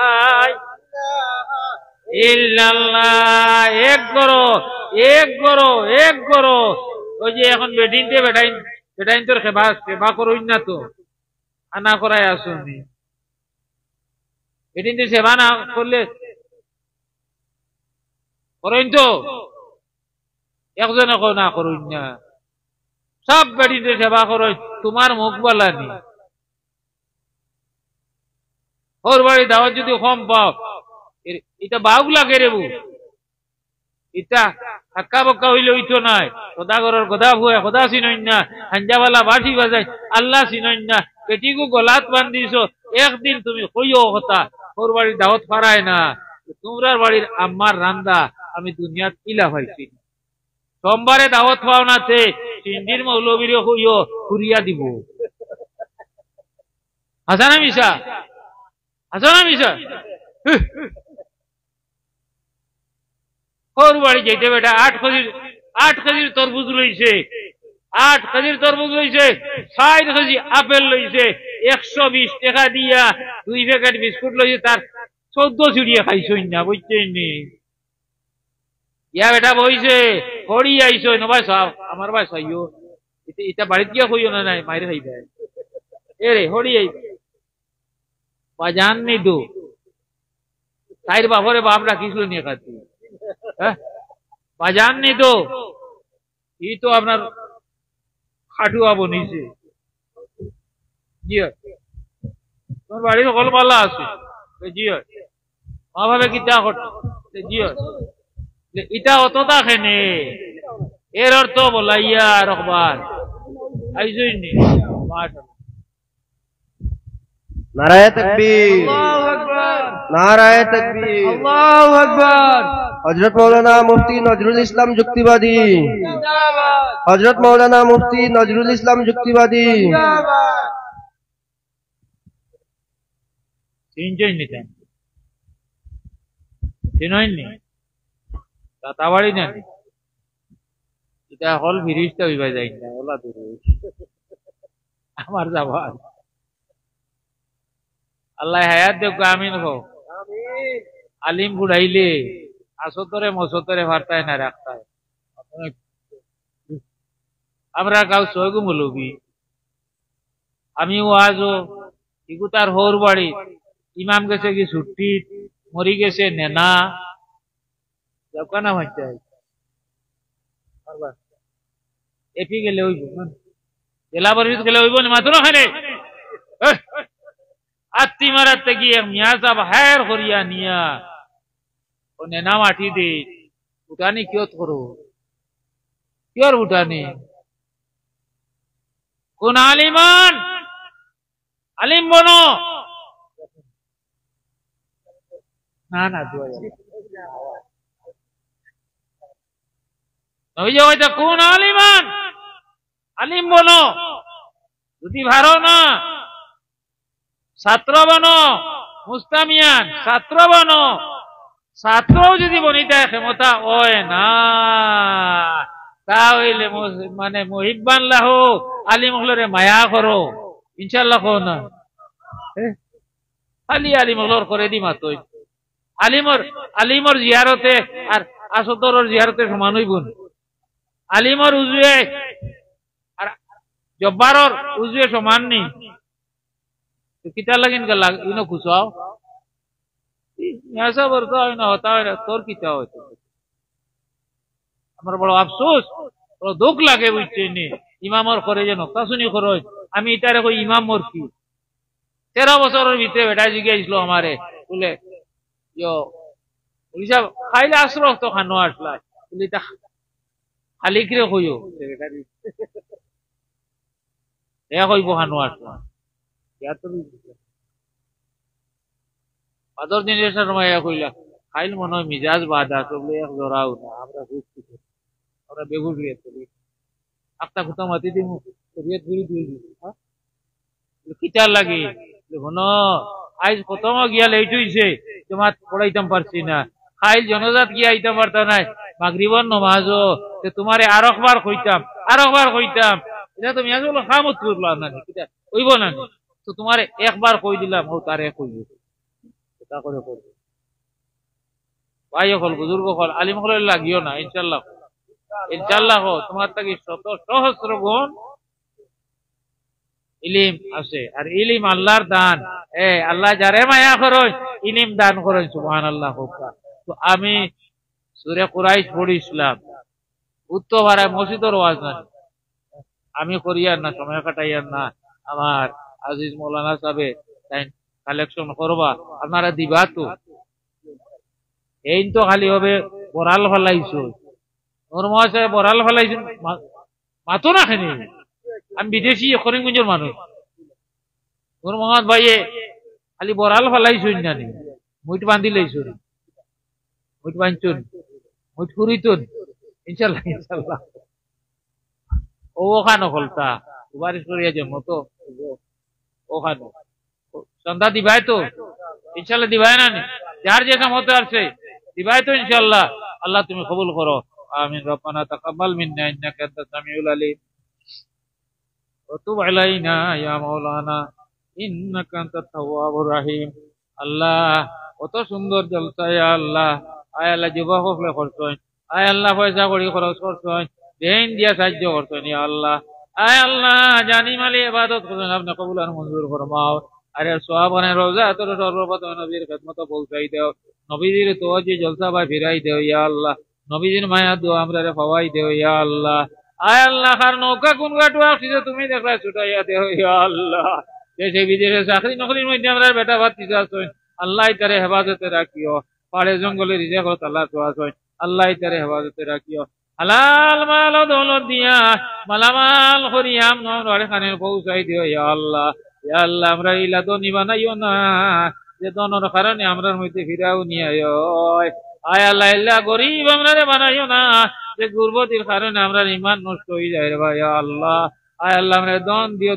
ইল্লাল্লাহ এক করো এক করো এক করো। ওই যে এখন বেটিনতে বেটাইন তোর সেবা করুন না তো আনা করাই আসুনি বেটিনতে সেবা না করলে করুন তো একজনে না করুন না সব বেটিনতে সেবা করুন তোমার মুখ বলা নি ওর বাড়ি দাওয়াত যদি কম পাও এটা বাউক লাগে রে বউ ইটা হাক্কা বক্কা হইলে ওইতো নাই সদাগরের গদা ভুয়ে সদা চিনইন না হাঞ্জাওয়ালা বাঠি বাজাই আল্লাহ চিনইন না পেটিকু গলাত বান্ধিছ একদিন তুমি কইও কথা ওর বাড়ির দাওয়াত পারায় না তোমরার বাড়ির আম্মার রান্দা আমি দুনিয়াত ইলা পাইছি সোমবারে দাওয়াত পাও না তে তিনদিন মৌলবীর কইও ঘুরিয়া দিব হাসানা মিশা হাসানা মিশা ওর বাড়ি যেতে বেটা 8 কেজির তরমুজ লইছে 8 কেজির তরমুজ লইছে 60 কেজি আপেল লইছে 120 টাকা দিয়া 2 প্যাকেট বিস্কুট লইছে তার 14 চিড়িয়া খাইছই না বুঝছেন নি ইয়া বেটা বইছে হড়ি আইছো না ভাই সব আমার ভাই সাইও এটা বাড়িতে গিয়া কইও না নাই মাইরে খাইবে এরে হড়ি আই বাজান নি দো তাইর বাপরে বাপ রাখিছিল নিয়ে খাতি বাজান নি তো এই তো আপনার খাটুয়া বনিছে জি তোমার বাড়ির সকল পাল্লা আছে জি মা ভাবে কিতা জি ইটা অতটা খেনে এর অর্থ বলাইয়া রকবার আইজই নি নারায়ে তাকবীর আল্লাহু আকবার নারায়ে তাকবীর আল্লাহু আকবার হযরত মাওলানা মুফতি নজরুল ইসলাম যুক্তিবাদী জিন্দাবাদ হযরত মাওলানা মুফতি নজরুল ইসলাম যুক্তিবাদী জিন্দাবাদ তিনজন নিতেন তিনইনি তাতাবাড়ি না এটা হল ফিরিস্তা হইবা যাই না ওলা দূরে আমার যাবা আল্লাহ হায়াত দেখো আমিন হো আমিন আলিম বুড়াইলে আসতরে মসতরে ভারতায় না রাখতায় আমরা কাউ সয়গু মলবি আমি ওয়াজও ইগু তার হোর বাড়ি ইমাম গেছে কি ছুটি মরি গেছে নেনা দোকানা হচ্ছে এপি গেলে হইব জেলা পরিষদ গেলে হইব না মাত্র খানে আত্মি মারাতে গিয়ে মিয়া সাহেব হায়ার করিয়া নিয়া ও নেনা মাটি দে উঠানি কিয় করো কিয়র উঠানি কোন আলিমান আলিম বনো না না কোন আলিমান আলিম বনো যদি ভারো না ছাত্র বনো মুস্তামিয়ান ছাত্র বনো ছাত্রও যদি বনিতে ক্ষমতা হয় না তা হইলে মানে মহিব্বান লাহো আলিম হলরে মায়া করো ইনশাল্লাহ কো না খালি আলিম হলর করে দি মাতই আলিমর জিয়ারতে আর আসতরর জিয়ারতে সমান হইব আলিমর উজুয়ে আর জব্বারর উজুয়ে সমান নি কিতা লাগিন ইনো খুশাও ऐसा बरता है ना होता है তোর কিতা হইতো আমার বড় আফসোস বড় দুঃখ লাগে বুঝছেন নি ইমামর করে যে নক্তা শুনি খরচ আমি এটারে কই ইমাম মোর কি 13 বছরের ভিতরে বেটা জিজ্ঞাসিল আমারে বলে ইয়ো ওইসা খাইলে আসলো তো খানো আসলা বলে এটা খালি কিরে কইও বেটা এ কইব খানো আসলা ইয়া তো আদর জেনারেশন মায়া কইলা খাইল মনে হয় মিজাজ বাদা বলে এক জোরাও না আমরা বুঝছি আমরা বেগুন দিয়ে চলি একটা কথা মাতি দিমু শরীয়ত ঘুরি দিয়ে দিই হ্যাঁ কিটার লাগে হনো আজ প্রথম গিয়া লেট হইছে জমাত পড়াইতাম পারছি না খাইল জনজাত গিয়া আইতাম পারতা নাই মাগরিবর নামাজও তে তোমারে আরেকবার কইতাম এটা তুমি আসলে খামত করলা না কিটা কইব না তো তোমারে একবার কই দিলাম ও তারে কইব এটা করে করবে ভাই হল বুজুর্গ হল আলিম হল লাগিও না ইনশাল্লাহ ইনশাল্লাহ তোমার থেকে শত সহস্র গুণ ইলিম আছে আর ইলিম আল্লাহর দান আল্লাহ যারে মায়া করয় ইলিম দান করেন সুবহানাল্লাহ। তো আমি সূরা কুরাইশ পড়িছিলাম উত্তর ভাড়ায় মসজিদের ওয়াজ না আমি করিয়ার না সময় কাটাইয়ার না আমার আজিজ মৌলানা সাহেব তাই কালেকশন করবা আপনারা দিবা তো এই তো খালি হবে বরাল ফেলাইছো ওর মহাশয় বরাল ফেলাইছেন মাতো না খেনি আমি বিদেশি করিমগঞ্জের মানুষ ওর মোহাম্মদ ভাইয়ে খালি বরাল ফেলাইছুন জানি মুইট বান্ধি লাইছুন মুইট বাঁধছুন মুইট ফুরিতুন ইনশাল্লাহ ইনশাল্লাহ ওখানো খোলতা সুপারিশ করিয়া জন্ম তো ওখানো সন্ধ্যা দিবাই তো ইনশাল্লাহ দিবাই না যার যে কাম হতে আসছে দিবাই তো ইনশাল্লাহ। আল্লাহ তুমি কবুল করো আমিন। রব্বানা তাকাব্বাল মিন্না ইন্নাকা আনতাস সামিউল আলিম ওয়া তুব আলাইনা ইয়া মাওলানা ইন্নাকা আনতাত তাওয়াবুর রহিম। আল্লাহ কত সুন্দর জলসা ইয়া আল্লাহ। আয় আল্লাহ যুবক হলে করছেন, আয় আল্লাহ পয়সা কড়ি খরচ করছেন, দেন দিয়া সাহায্য করছেন ইয়া আল্লাহ। আয় আল্লাহ জানি মালি ইবাদত করছেন আপনি কবুল আর মঞ্জুর ফরমাও। আরে সোয়াবনে রোজা তোর সর্বপ্রথম নবীর খেদমত পৌঁছাই দেও, নবীজির তোয়াজি জলসা ভাই ফিরাই দেও ইয়া আল্লাহ। নবীজির মায়া দোয়া আমরা পাওয়াই দেও ইয়া আল্লাহ। আয় আল্লাহ কার নৌকা কোন গাটু আসছে তুমি দেখলা ছুটাইয়া দেও ইয়া আল্লাহ। দেশে বিদেশে চাকরি নকরির মধ্যে আমরা বেটা ভাতিজা আছেন আল্লাহ তারে হেফাজতে রাখিও। পাড়ে জঙ্গলে রিজা করো তাল্লাহ তো আছেন আল্লাহ তারে হেফাজতে রাখিও। হালাল মাল দৌলত দিয়া মালামাল করিয়াম নরে খানের পৌঁছাই দিও ইয়া আল্লাহ। ইয়া আল্লাহ আমরা ইলা তো নিবানাইও না যে দনের কারণে আমরার মধ্যে ফিরাও নিয়ে আয় আল্লাহ ইল্লা গরিব আমরা বানাইও না যে গুরবতির কারণে আমরা ইমান নষ্ট হয়ে যায় রে ভাই আল্লাহ। আয় আল্লাহ আমরা দন দিও